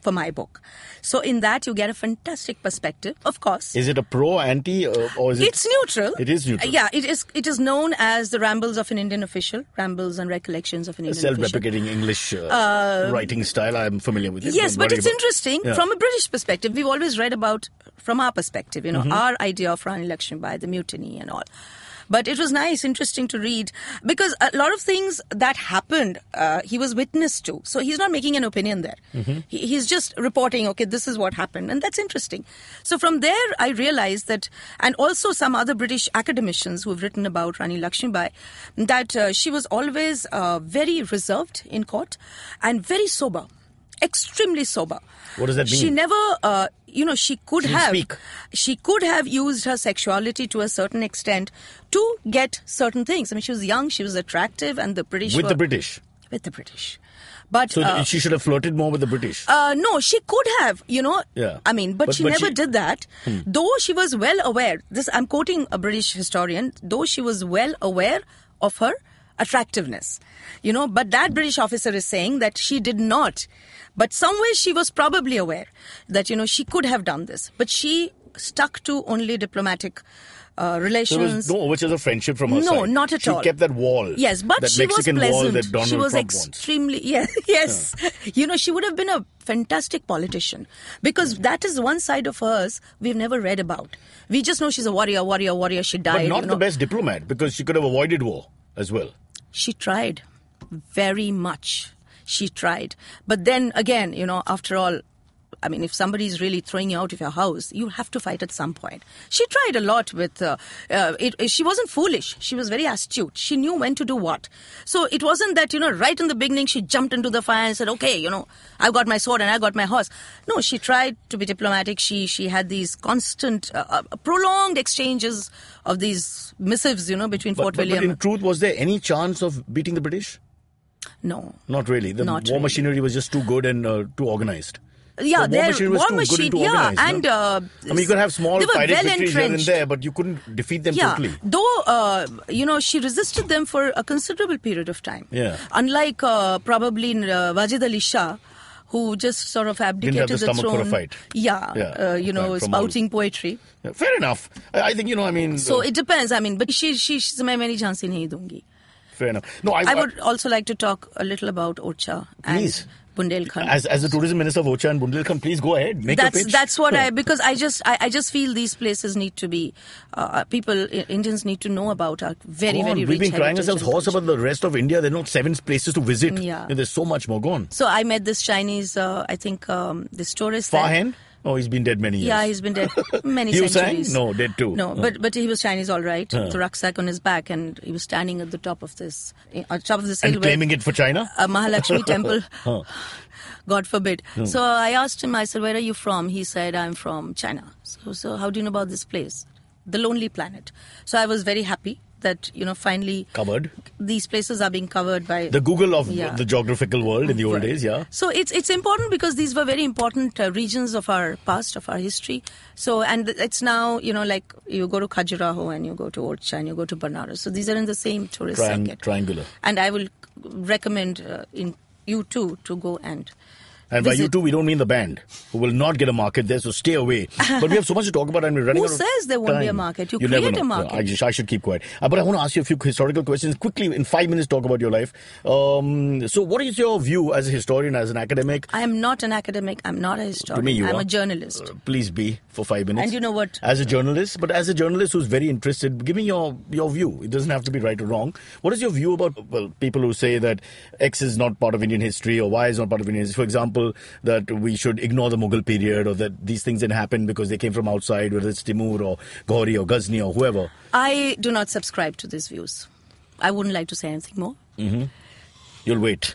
for my book. So in that you get a fantastic perspective, of course. Is it a pro, anti, or is it... It's neutral. It is neutral. Yeah, it is known as the Rambles of an Indian Official, Rambles and Recollections of an Indian Official. Self-replicating English writing style, I'm familiar with it. Yes, but it's interesting from a British perspective. We've always read about, from our perspective, our idea of Rani Lakshmibai, the mutiny and all. But it was nice, interesting to read, because a lot of things that happened, he was witness to. So he's not making an opinion there. He's just reporting, okay, this is what happened. And that's interesting. So from there, I realized that, and also some other British academicians who have written about Rani Lakshmibai, that she was always very reserved in court and very sober. Extremely sober. What does that mean? She never, she could have used her sexuality to a certain extent to get certain things. I mean, she was young, she was attractive, and the British With the British? With the British. But, so she should have flirted more with the British? No, she could have, Yeah. I mean, but she never did that. Though she was well aware, I'm quoting a British historian, though she was well aware of her attractiveness. But that British officer is saying that she did not. But somewhere she was probably aware that, she could have done this. But she stuck to only diplomatic relations. So there was no overtures of friendship from her side? No, not at all. She kept that wall. Yes, but that she Mexican was pleasant. Wall that Donald she was Trump extremely... Yes. She would have been a fantastic politician. Because that is one side of hers we've never read about. We just know she's a warrior. She died. But not the best diplomat, because she could have avoided war as well. She tried very much. She tried. But then again, after all, I mean, if somebody is really throwing you out of your house, you have to fight at some point. She tried a lot with... she wasn't foolish. She was very astute. She knew when to do what. So it wasn't that, right in the beginning, she jumped into the fire and said, okay, I've got my sword and I got my horse. No, she tried to be diplomatic. She had these constant, prolonged exchanges of these missives, between Fort William. But in truth, was there any chance of beating the British? No. Not really. The war machinery was just too good and too organized. Yeah, the war machine was too good and too organized. And I mean, you could have small pirate victories here and there, but you couldn't defeat them totally. Though, she resisted them for a considerable period of time. Yeah. Unlike probably Wajid Ali Shah, who just sort of abdicated the throne. Didn't have the stomach for a fight. Yeah, spouting poetry. Yeah, fair enough. I think, I mean... So it depends. I mean, but she's मैं मेरी झांसी नहीं दूंगी. Fair enough. No, I would also like to talk a little about Orcha and Bundelkhand. As the tourism minister of Orcha and Bundelkhand, please go ahead. Make a pitch. That's what because I just feel these places need to be, Indians need to know about our very rich We've been crying ourselves hoarse about the rest of India. There are not 7 places to visit. Yeah. And there's so much more gone. So I met this Chinese, I think, this tourist. Fahen? Oh, he's been dead many years. Yeah, he's been dead many He was centuries. sang? No, dead too. No, but he was Chinese, all right. The rucksack on his back, and he was standing at the top of this hill. And claiming it for China? A Mahalakshmi temple. God forbid. So I asked him, I said, where are you from? He said, I'm from China. So how do you know about this place? The Lonely Planet. So I was very happy that, finally... Covered. These places are being covered by... The Google of the geographical world in the old days, yeah. So it's important because these were very important regions of our past, of our history. So, and it's now, like you go to Khajuraho and you go to Orcha and you go to Banaras. So these are in the same tourist circuit. Triangular. And I will recommend you too to go and... And by you two, we don't mean the band, who will not get a market there, so stay away. But we have so much to talk about and we're running out of time. Who says there won't be a market? You never create know. a market. I should keep quiet. But I want to ask you a few historical questions. Quickly, in 5 minutes, talk about your life. So what is your view as a historian, as an academic? I am not an academic. I'm not a historian. To me, you I'm are. a journalist. Please be for 5 minutes. And you know what? As a journalist, but as a journalist who's very interested, give me your view. It doesn't have to be right or wrong. What is your view about people who say that X is not part of Indian history or Y is not part of Indian history? For example, that we should ignore the Mughal period or that these things didn't happen because they came from outside, whether it's Timur or Ghori or Ghazni or whoever. I do not subscribe to these views. I wouldn't like to say anything more. Mm-hmm. You'll wait.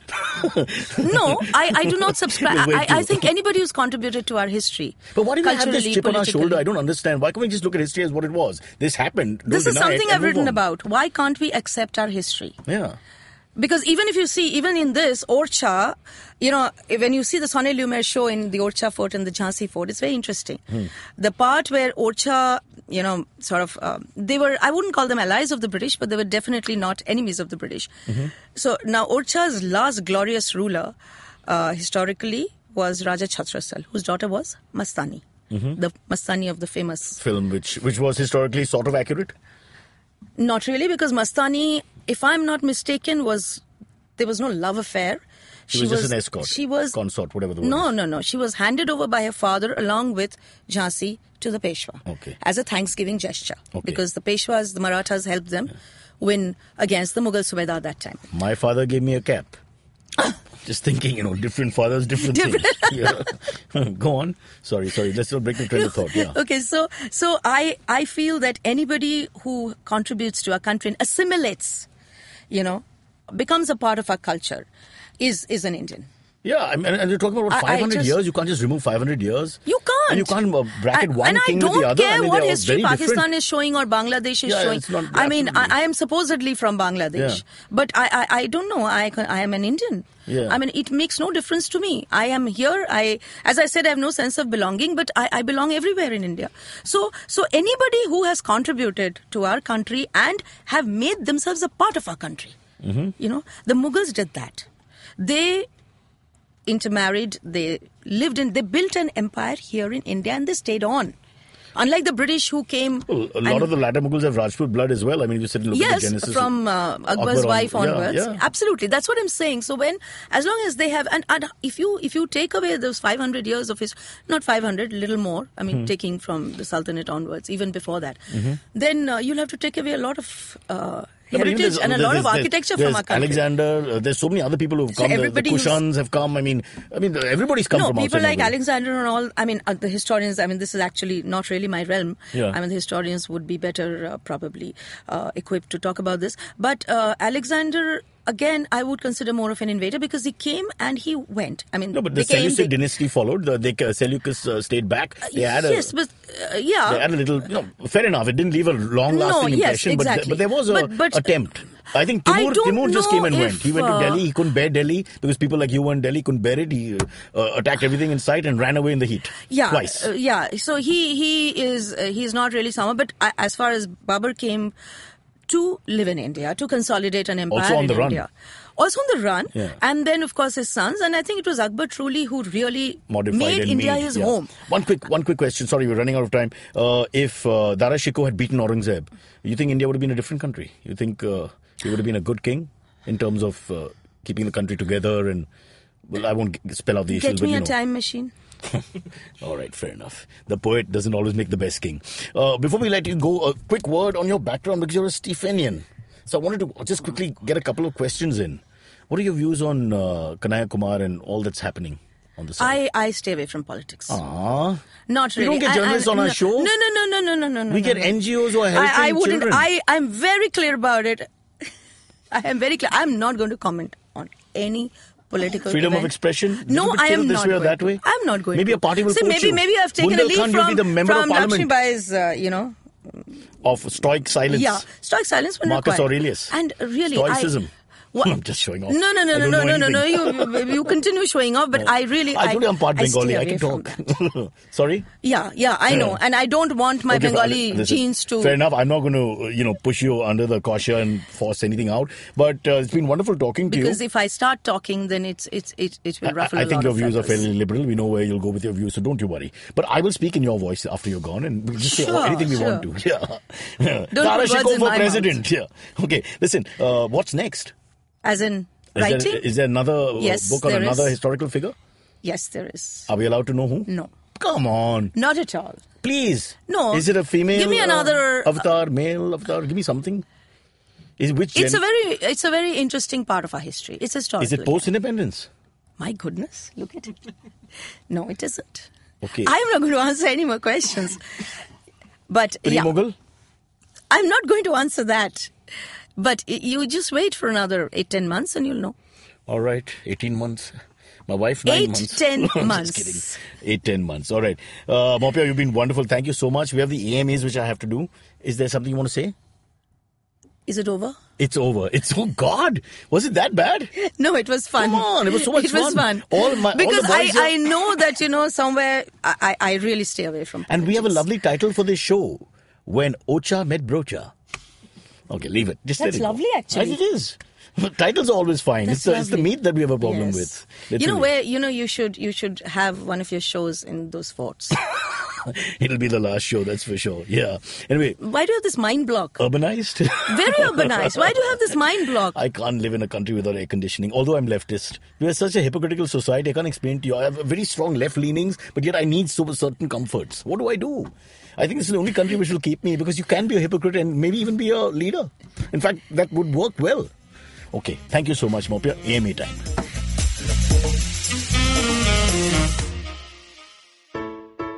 No, I do not subscribe. I think anybody who's contributed to our history. But why do we have this chip on our shoulder? I don't politically. understand. Why can't we just look at history as what it was? This happened. Don't This is deny something it and I've move written on. about. Why can't we accept our history? Yeah. Because even if you see, even in this, Orcha, when you see the Sonia Lumiere show in the Orcha fort and the Jhansi fort, it's very interesting. The part where Orcha, they were, I wouldn't call them allies of the British, but they were definitely not enemies of the British. So now Orcha's last glorious ruler, historically, was Raja Chhatrasal, whose daughter was Mastani. The Mastani of the famous Film, which was historically sort of accurate? Not really, because Mastani, if I'm not mistaken, there was no love affair. She was just an escort. She was consort, whatever the word is. No. She was handed over by her father along with Jhansi to the Peshwa as a thanksgiving gesture. Because the Peshwas, the Marathas, helped them win against the Mughal Subedar that time. My father gave me a cap. Just thinking, different fathers, different things. Yeah. Go on. Sorry. Let's not break the train of thought. Yeah. Okay, so I feel that anybody who contributes to our country and assimilates, becomes a part of our culture, is an Indian. Yeah, and you're talking about 500 years. You can't just remove 500 years. You can't. And you can't bracket one king with the other. And I don't care what they're history very Pakistan different. is showing or Bangladesh is showing. It's not, I am supposedly from Bangladesh. Yeah. But I don't know. I am an Indian. Yeah. It makes no difference to me. I am here. As I said, I have no sense of belonging, but I belong everywhere in India. So anybody who has contributed to our country and have made themselves a part of our country, the Mughals did that. They intermarried, they built an empire here in India and they stayed on. Unlike the British who came... Well, a lot of the latter Mughals have Rajput blood as well. You said look at the genesis. Yes, from Akbar's wife onwards. Yeah. Absolutely. That's what I'm saying. So as long as they have... And if you take away those 500 years of history, not 500, a little more, taking from the Sultanate onwards, even before that, then you'll have to take away a lot of... heritage and a lot of architecture from our country. Alexander, there's so many other people who've come. The Kushans have come. Everybody's come from outside. People like Alexander and all. The historians. This is actually not really my realm. Yeah. The historians would be better probably equipped to talk about this. But Alexander, again, I would consider more of an invader because he came and he went. No, but the Seleucid dynasty followed. The Seleucus stayed back. They had They had a little. Fair enough. It didn't leave a long-lasting impression. Exactly. But there was an attempt. I think Timur just came and went. He went to Delhi. He couldn't bear Delhi because people like you were in Delhi couldn't bear it. He attacked everything in sight and ran away in the heat. Twice. So he's not really someone. But as far as Babur came to live in India, to consolidate an empire in India. Also on the run. Yeah. And then, of course, his sons. And I think it was Akbar truly who really made India his home. One quick question. Sorry, we're running out of time. If Dara Shikoh had beaten Aurangzeb, you think India would have been a different country? You think he would have been a good king in terms of keeping the country together? And I won't spell out the issues. Get me a time machine. All right, fair enough. The poet doesn't always make the best king. Before we let you go, a quick word on your background because you're a Stephenian. So I wanted to just quickly get a couple of questions in. What are your views on Kanhaiya Kumar and all that's happening? on the side? I stay away from politics. Aww. Not really. We don't get journalists on our show? No. We get NGOs who are helping I wouldn't. children. I'm very clear about it. I am very clear. I'm not going to comment on any political Freedom event. of expression? No, I am this not way or going that to. way? I'm not going Maybe to. a party will poach you. Maybe I've taken a lead Bundelkhand, you'll be the member of parliament. Lakshmibai's, Of stoic silence. Yeah, stoic silence when Marcus required. Aurelius. And really, Stoicism. What? I'm just showing off. No. I don't know anything. You continue showing off, but I told you I'm part Bengali. stay I away can from talk. that. Sorry? Yeah, I know. And I don't want my Bengali listen, genes to... Fair enough. I'm not going to, push you under the kosher and force anything out. But it's been wonderful talking to you. Because if I start talking, then it will ruffle I a lot think your of views are feathers. fairly liberal. We know where you'll go with your views, so don't you worry. But I will speak in your voice after you're gone, and we'll just say anything we want to. Yeah. Don't Tara put words Shikoh in for my president. Yeah. Okay. Listen. What's next? As in writing? Is there another Yes, book on there another is. historical figure? Yes, there is. Are we allowed to know who? No. Come on. Not at all. Please. No. Is it a female? Give me another avatar, male avatar. Give me something. It's a very interesting part of our history. It's historical. Is it post-independence? My goodness, look at it. No, it isn't. Okay. I'm not going to answer any more questions. But Pre-Mughal? I'm not going to answer that. But you just wait for another 8-10 months and you'll know. All right, 18 months. My wife, 9 months. 8-10 months. Just kidding. 8-10 months. All right. Moupia, you've been wonderful. Thank you so much. We have the AMAs, which I have to do. Is there something you want to say? Is it over? It's over. Oh God, was it that bad? No, it was fun. Come on, it was so much fun. It was fun. Because I know that, somewhere I really stay away from politics. And we have a lovely title for this show. When Ocha Met Brocha. Okay, leave it. Just That's let it go. lovely, actually. It is. Titles are always fine. It's the meat that we have a problem with. Literally. You should have one of your shows in those forts. It'll be the last show, that's for sure. Yeah. Anyway. Why do you have this mind block? Urbanized? Very urbanized. Why do you have this mind block? I can't live in a country without air conditioning, although I'm leftist. We are such a hypocritical society, I can't explain to you. I have very strong left leanings, but yet I need certain comforts. What do? I think this is the only country which will keep me, because you can be a hypocrite and maybe even be a leader. In fact, that would work well. Okay, thank you so much, Moupia. AMA time.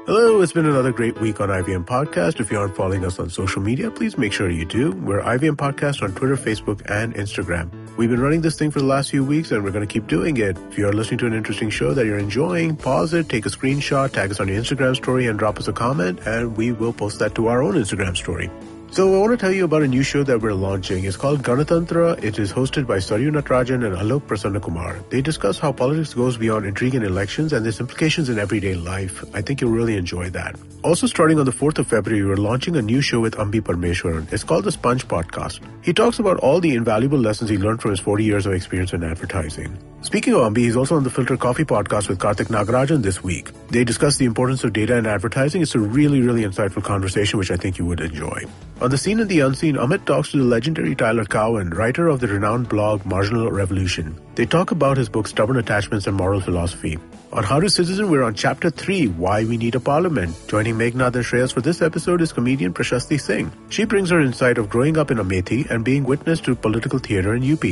Hello, it's been another great week on IVM Podcast. If you aren't following us on social media, please make sure you do. We're IVM Podcast on Twitter, Facebook, and Instagram. We've been running this thing for the last few weeks, and we're going to keep doing it. If you're listening to an interesting show that you're enjoying, pause it, take a screenshot, tag us on your Instagram story, and drop us a comment, and we will post that to our own Instagram story. So I want to tell you about a new show that we're launching. It's called Ganatantra. It is hosted by Saryu Natarajan and Alok Prasanna Kumar. They discuss how politics goes beyond intrigue in elections and its implications in everyday life. I think you'll really enjoy that. Also, starting on the 4th of February, we're launching a new show with Ambi Parmeshwaran. It's called the Sponge Podcast. He talks about all the invaluable lessons he learned from his 40 years of experience in advertising. Speaking of Ambi, he's also on the Filter Coffee Podcast with Karthik Nagarajan this week. They discuss the importance of data in advertising. It's a really, really insightful conversation, which I think you would enjoy. On the Scene and the Unseen, Amit talks to the legendary Tyler Cowen, writer of the renowned blog Marginal Revolution. They talk about his book Stubborn Attachments and Moral Philosophy. On How to Citizen, we're on Chapter 3, Why We Need a Parliament. Joining Meghnath and Shreyas for this episode is comedian Prashasti Singh. She brings her insight of growing up in Amethi and being witness to political theatre in UP.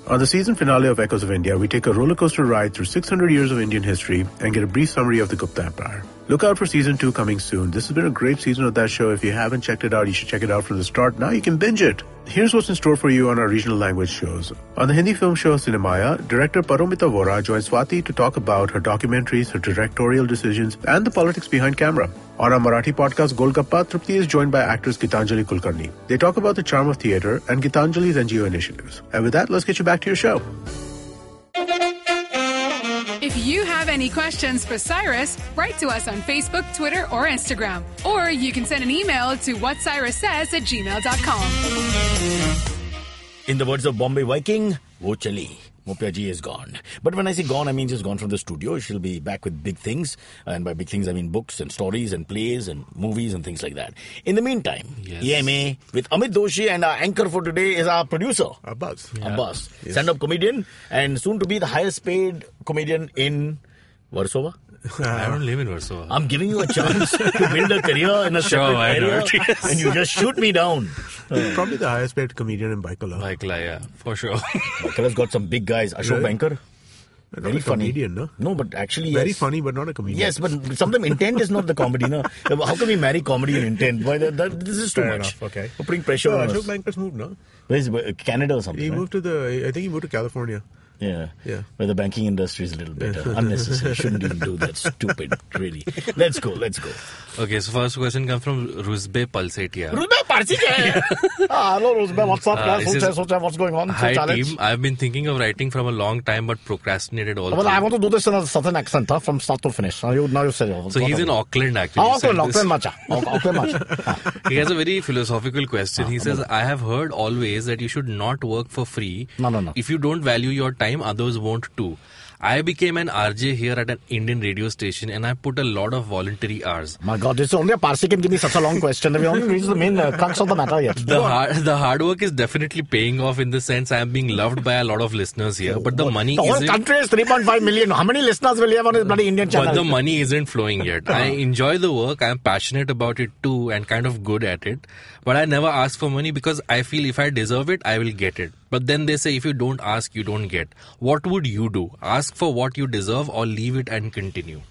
On the season finale of Echoes of India, we take a roller coaster ride through 600 years of Indian history and get a brief summary of the Gupta Empire. Look out for season 2 coming soon. This has been a great season of that show. If you haven't checked it out, you should check it out from the start. Now you can binge it. Here's what's in store for you on our regional language shows. On the Hindi film show Cinemaya, director Paromita Vora joins Swati to talk about her documentaries, her directorial decisions, and the politics behind camera. On our Marathi podcast Golgappa, Trupti is joined by actress Gitanjali Kulkarni. They talk about the charm of theatre and Gitanjali's NGO initiatives. And with that, let's get you back to your show. If you have any questions for Cyrus, write to us on Facebook, Twitter, or Instagram. Or you can send an email to whatcyrussays@gmail.com. In the words of Bombay Viking, wo chali. Moupia ji is gone. But when I say gone, I mean just gone from the studio. She'll be back with big things. And by big things, I mean books and stories and plays and movies and things like that. In the meantime, EMA with Amit Doshi, and our anchor for today is our producer. Abbas. Abbas. Yes. Stand-up comedian and soon to be the highest paid comedian in Warsaw. I don't live in Warsaw. I'm giving you a chance to build a career in a separate area, and you just shoot me down. Probably the highest paid comedian in Baikala. Baikala, yeah, for sure. Baikala's got some big guys. Ashok Bankar. Very not a funny. comedian, no? No, but actually, Very yes. funny, but not a comedian. Yes, but sometimes intent is not the comedy. No? How can we marry comedy and intent? Why this is too Fair much. enough, okay. We're putting pressure on Ashok us. Lanka's moved, no? Where's Canada or something? He right? moved I think he moved to California. Yeah. Yeah. Where the banking industry is a little better. Unnecessary. Shouldn't even do that. Stupid, really. Let's go. Okay, so first question comes from Rusbe Palsetia. Rusbe Parsi hai. Hello, Rusbe. What's up? He says, What's going on? Hi team, I've been thinking of writing from a long time but procrastinated all Well, through. I want to do this in a southern accent, from start to finish. Now you said it. So he's in Auckland actually. Auckland Sent Auckland much. He has a very philosophical question. He says, I have heard always that you should not work for free. No. If you don't value your time, others won't too. I became an RJ here at an Indian radio station and I put a lot of voluntary hours. My God, this is only a Parsi can give me such a long question. We only reached the main crux of the matter yet. The hard work is definitely paying off in the sense I am being loved by a lot of listeners here. But the money The whole isn't... country is 3.5 million. How many listeners will you have on this bloody Indian channel? But the money isn't flowing yet. I enjoy the work. I'm passionate about it too and kind of good at it. But I never ask for money because I feel if I deserve it, I will get it. But then they say if you don't ask, you don't get. What would you do? Ask for what you deserve or leave it and continue?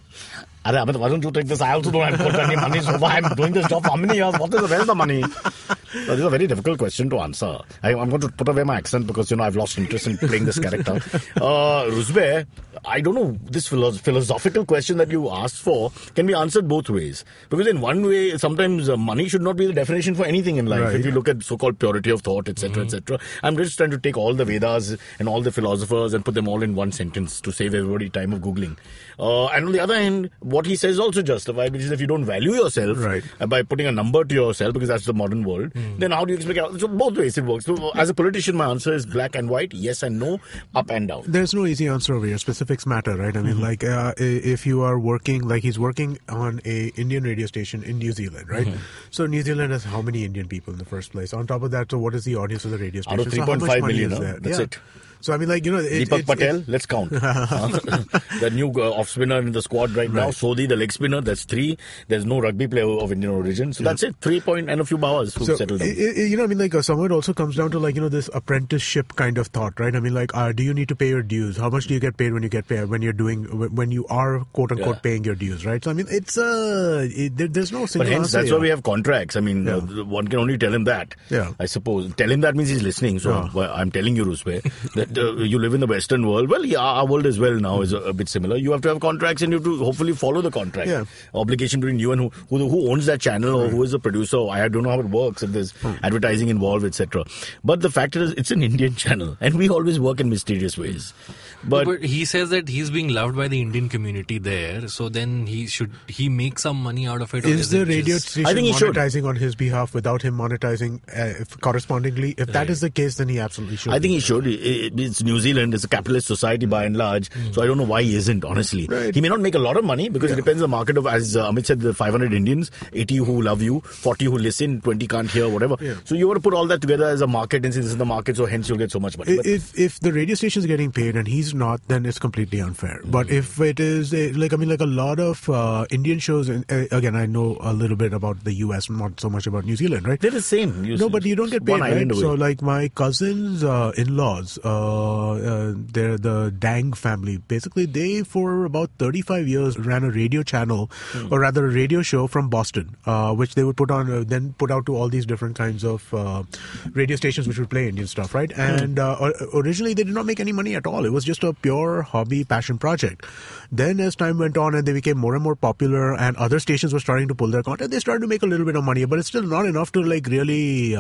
Amit, why don't you take this? I also don't have to put any money. So I'm doing this job for how many years? Where's the money? This is a very difficult question to answer. I'm going to put away my accent because, I've lost interest in playing this character. Rusbe, I don't know, this philosophical question that you asked for can be answered both ways. Because in one way, sometimes money should not be the definition for anything in life. Right. If you look at so-called purity of thought, etc., etc. I'm just trying to take all the Vedas and all the philosophers and put them all in one sentence to save everybody time of Googling. And on the other hand, what he says is also justified, which is if you don't value yourself by putting a number to yourself, because that's the modern world, then how do you explain it? So both ways it works. So as a politician, my answer is black and white, yes and no, up and down. There's no easy answer over here. Specifics matter, right? I mean, if you are working, he's working on a Indian radio station in New Zealand, right? So New Zealand has how many Indian people in the first place? On top of that, so what is the audience of the radio station? Out of So how much 3.5 money million, is there? that's it. So I mean, Deepak Patel, let's count. The new off spinner in the squad right now. Sodhi, the leg spinner, that's 3. There's no rugby player of Indian origin. So that's it. 3 point and a few bowers who settled down. Some of it also comes down to this apprenticeship kind of thought, right? I mean, do you need to pay your dues? How much do you get paid when you get paid when you are quote unquote paying your dues, right? So I mean, it's there's no single But hence, answer that's here. why we have contracts. I mean, one can only tell him that. Yeah. I suppose. Tell him that means he's listening. So I'm telling you, Rusbe, that you live in the Western world. Well, yeah, our world as well now is a bit similar. You have to have contracts and you have to hopefully follow the contract. Yeah. Obligation between you and who owns that channel or who is the producer. I don't know how it works, if there's advertising involved, etc. But the fact is, it's an Indian channel and we always work in mysterious ways. But he says that he's being loved by the Indian community there, so then he make some money out of it? Is the radio just... station I think he should. monetizing on his behalf without him monetizing correspondingly? If that is the case, then he absolutely should. I think he should. It's New Zealand. It's a capitalist society by and large. So I don't know why he isn't, honestly. Right. He may not make a lot of money because it depends on the market of, as Amit said, the 500 Indians, 80 who love you, 40 who listen, 20 can't hear, whatever. Yeah. So you got to put all that together as a market and say this is the market, so hence you'll get so much money. But If the radio station is getting paid and he's not, then it's completely unfair. But if it is a lot of Indian shows, and again, I know a little bit about the US, not so much about New Zealand, right? they're the same. No, but you don't get paid, one island right? away. So like my cousins' in-laws, they're the Dang family. Basically, they for about 35 years ran a radio channel, or rather a radio show from Boston, which they would put on, then put out to all these different kinds of radio stations which would play Indian stuff, right? And originally they did not make any money at all. It was just a pure hobby passion project. Then as time went on and they became more and more popular and other stations were starting to pull their content, they started to make a little bit of money, but it's still not enough to really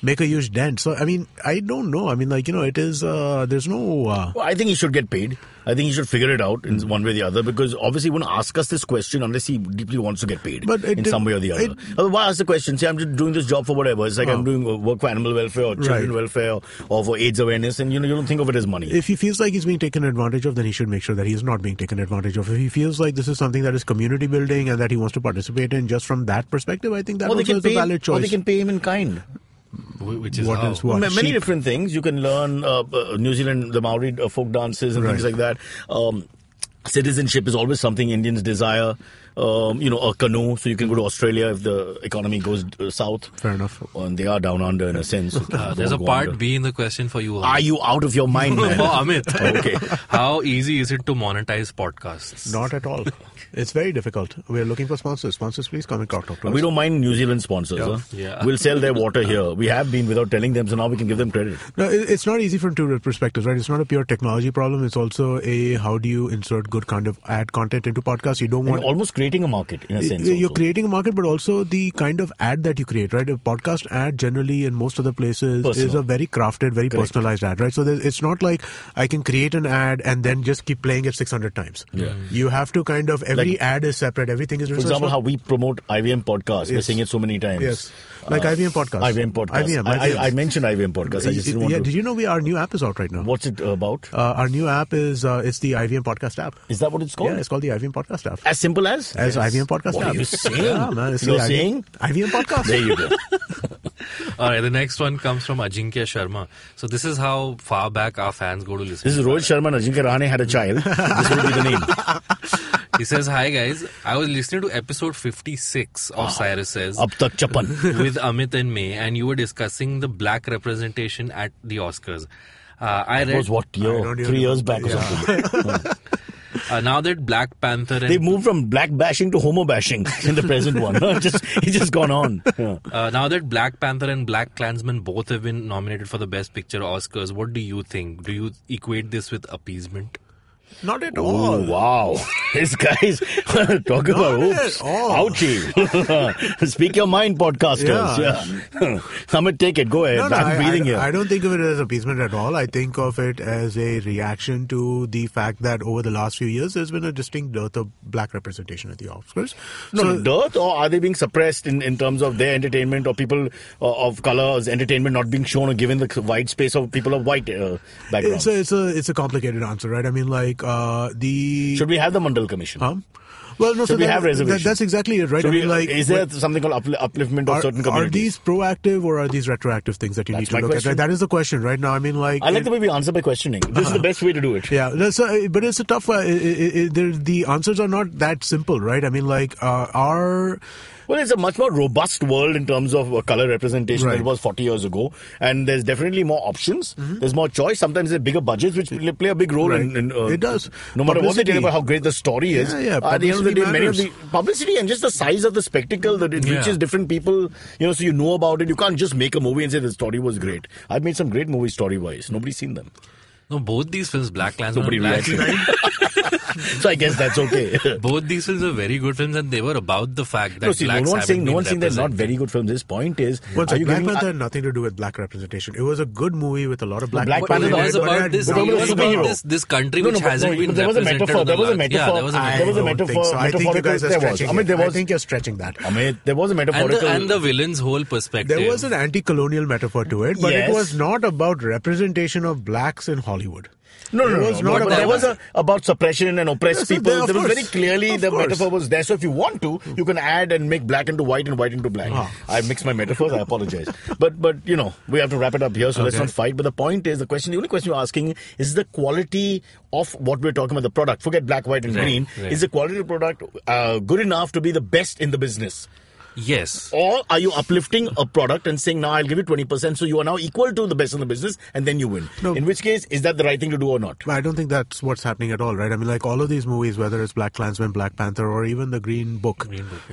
make a huge dent. So I mean, I don't know. I mean, it is there's no Well, I think he should get paid. I think he should figure it out in one way or the other, because obviously he won't ask us this question unless he deeply wants to get paid in some way or the other. Why ask the question? Say, I'm just doing this job for whatever. It's like I'm doing work for animal welfare or children welfare or for AIDS awareness, and you don't think of it as money. If he feels like he's being taken advantage of, then he should make sure that he is not being taken advantage of. If he feels like this is something that is community building and that he wants to participate in just from that perspective, I think that also is a valid choice. Or they can pay him in kind. Which is What how? is what? Many Sheep. different things. You can learn New Zealand, the Maori folk dances and things like that. Citizenship is always something Indians desire. a canoe, so you can go to Australia if the economy goes south. Fair enough. And they are down under in a sense. There's a part B in the question for you. Amit. Are you out of your mind, man? For Amit. Okay. How easy is it to monetize podcasts? Not at all. It's very difficult. We're looking for sponsors. Sponsors, please come and talk to us. We don't mind New Zealand sponsors. Huh? Yeah. We'll sell their water here. We have been without telling them, so now we can give them credit. No, it's not easy from two perspectives, right? It's not a pure technology problem. It's also how do you insert good kind of ad content into podcasts? You don't want... You're almost creating a market, in a sense. You're also. creating a market, but also the kind of ad that you create, right? A podcast ad generally in most other places is a very crafted, very personalized ad, right? So it's not like I can create an ad and then just keep playing it 600 times. Yeah. You have to kind of... Every ad is separate. Everything is... For example, how we promote IVM podcast. We're saying it so many times. Yes. Like IVM podcast. IVM podcast. I mentioned IVM podcast. I just didn't want to... Did you know our new app is out right now? What's it about? Our new app is it's the IVM podcast app. Is that what it's called? Yeah, it's called the IVM podcast app. As simple as? As IVM podcast What app. are you saying? Yeah, man. It's You're the saying? IVM podcast. There you go. All right, the next one comes from Ajinkya Sharma. So this is how far back our fans go to listen. This is Rohit Sharma and Ajinkya Rahane had a child. This will be the name. He says, hi guys, I was listening to episode 56 of Cyrus Says Ab tak chapan. with Amit and May, and you were discussing the black representation at the Oscars. I That read was what year? 3 years back or something. now that Black Panther and They moved from black bashing to homo bashing in the present one. It's just gone on. Yeah. now that Black Panther and Black Klansman both have been nominated for the Best Picture Oscars, what do you think? Do you equate this with appeasement? Not at Oh, all. wow. This guy's talk about oops. Ouchie. Speak your mind, podcasters. Yeah. Amit, take it. Go ahead. I'm breathing here. I don't think of it as appeasement at all. I think of it as a reaction to the fact that over the last few years, there's been a distinct dearth of black representation at the Oscars. No, dearth, or are they being suppressed in terms of their entertainment, or people of color's entertainment not being shown or given the wide space of people of white backgrounds? It's a complicated answer, right? I mean, like Should we have the Mandal Commission? Well, no. Should we have reservations? That's exactly it, right? Is there something called upliftment of certain communities? Are these proactive or are these retroactive things that you need to look at? Right? That is the question, right? Now, I mean, like... I like the way we answer by questioning. This is the best way to do it. Yeah, but it's a tough... the answers are not that simple, right? I mean, like, Well, it's a much more robust world in terms of color representation than it was 40 years ago. And there's definitely more options. Mm-hmm. There's more choice. Sometimes there's bigger budgets, which play a big role in it does. No matter what they tell about how great the story is. Yeah, at the end of the day, many of the publicity and just the size of the spectacle that it reaches different people, so you know about it. You can't just make a movie and say the story was great. I've made some great movies story-wise. Nobody's seen them. No, both these films, Black Klansman and Black... So I guess that's okay. Both these films are very good films, and they were about the fact that blacks no one's saying they're not represented. very good films. His point is, Black Panther had nothing to do with black representation. It was a good movie with a lot of black Black people. Panther It was about this country which hasn't been there was a represented. metaphor. There was a metaphor. Yeah, there was a metaphor. There was a metaphor. So I think you guys are stretching it. I think you're stretching that. Amit, there was a metaphorical... And the villain's whole perspective. There was an anti-colonial metaphor to it, but it was not about representation of blacks in Hollywood. No. There was about suppression and oppressed people. There was very clearly the metaphor was there. So if you want to, you can add and make black into white and white into black. I mixed my metaphors. I apologize. But we have to wrap it up here. So let's not fight. But the point is, the only question you're asking is the quality of what we're talking about, the product. Forget black, white, and green. Right. Is the quality of the product good enough to be the best in the business? Yes. Or are you uplifting a product and saying, now I'll give you 20%, so you are now equal to the best in the business, and then you win? No. In which case, is that the right thing to do or not? I don't think that's what's happening at all, right? I mean, like all of these movies, whether it's Black Klansman, Black Panther, or even The Green Book,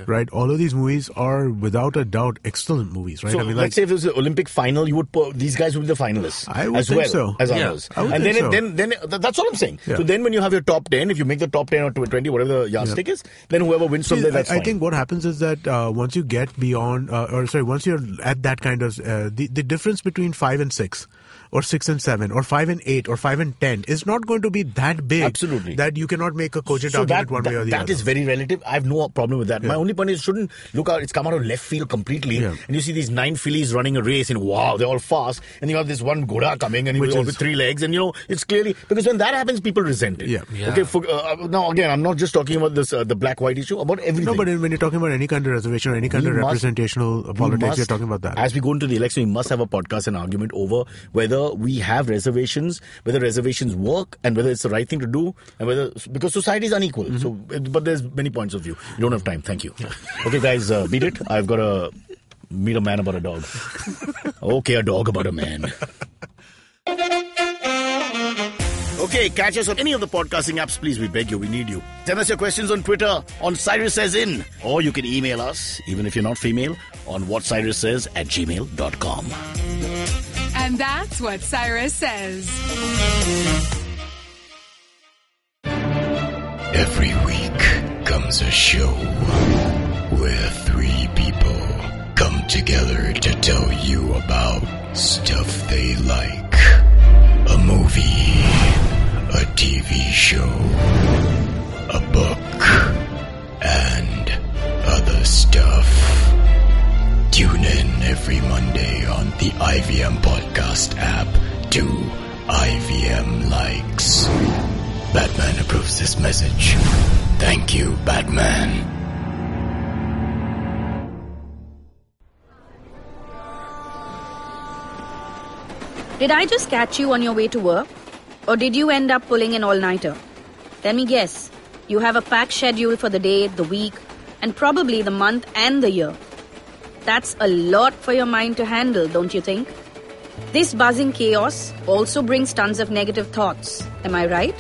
right? All of these movies are, without a doubt, excellent movies, right? So I mean, let's say if it was an Olympic final, you would put, these guys would be the finalists. I would as think well so. as others. I would and think then that's all I'm saying. Yeah. So then when you have your top 10, if you make the top 10 or 20, whatever the yardstick is, then whoever wins from there, that's fine. I think what happens is that once you get beyond, once you're at that kind of, the difference between 5 and 6, or 6 and 7, or 5 and 8, or 5 and 10 is not going to be that big. Absolutely. That you cannot make a cogent argument one way or the other. That is very relative. I have no problem with that. My only point is, shouldn't look out. It's come out of left field completely, and you see these 9 fillies running a race, and wow, they're all fast, and you have this one Ghoda coming, and he's all with 3 legs, and it's clearly because when that happens, people resent it. Yeah. Okay. Now again, I'm not just talking about this the black-white issue, about everything. No, but when you're talking about any kind of reservation or any kind of representational politics, you're talking about that. As we go into the election, we must have a podcast and argument over whether whether we have reservations, whether reservations work, and whether it's the right thing to do, and whether, because society is unequal. So, but there's many points of view. You don't have time. Thank you. Okay, guys, beat it. I've got to meet a man about a dog. Okay, a dog about a man. Okay, catch us on any of the podcasting apps, please. We beg you, we need you. Send us your questions on Twitter on Cyrus Says In, or you can email us, even if you're not female, on whatcyrussays@gmail.com. And that's what Cyrus says. Every week comes a show where three people come together to tell you about stuff they like. A movie, a TV show, a book, and other stuff. Tune in every Monday on the IVM Podcast app to IVM Likes. Batman approves this message. Thank you, Batman. Did I just catch you on your way to work? Or did you end up pulling an all-nighter? Let me guess. You have a packed schedule for the day, the week, and probably the month and the year. That's a lot for your mind to handle, don't you think? This buzzing chaos also brings tons of negative thoughts. Am I right?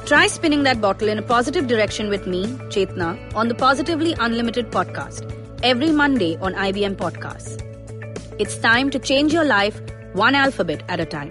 Try spinning that bottle in a positive direction with me, Chetna, on the Positively Unlimited podcast, every Monday on IBM Podcasts. It's time to change your life one alphabet at a time.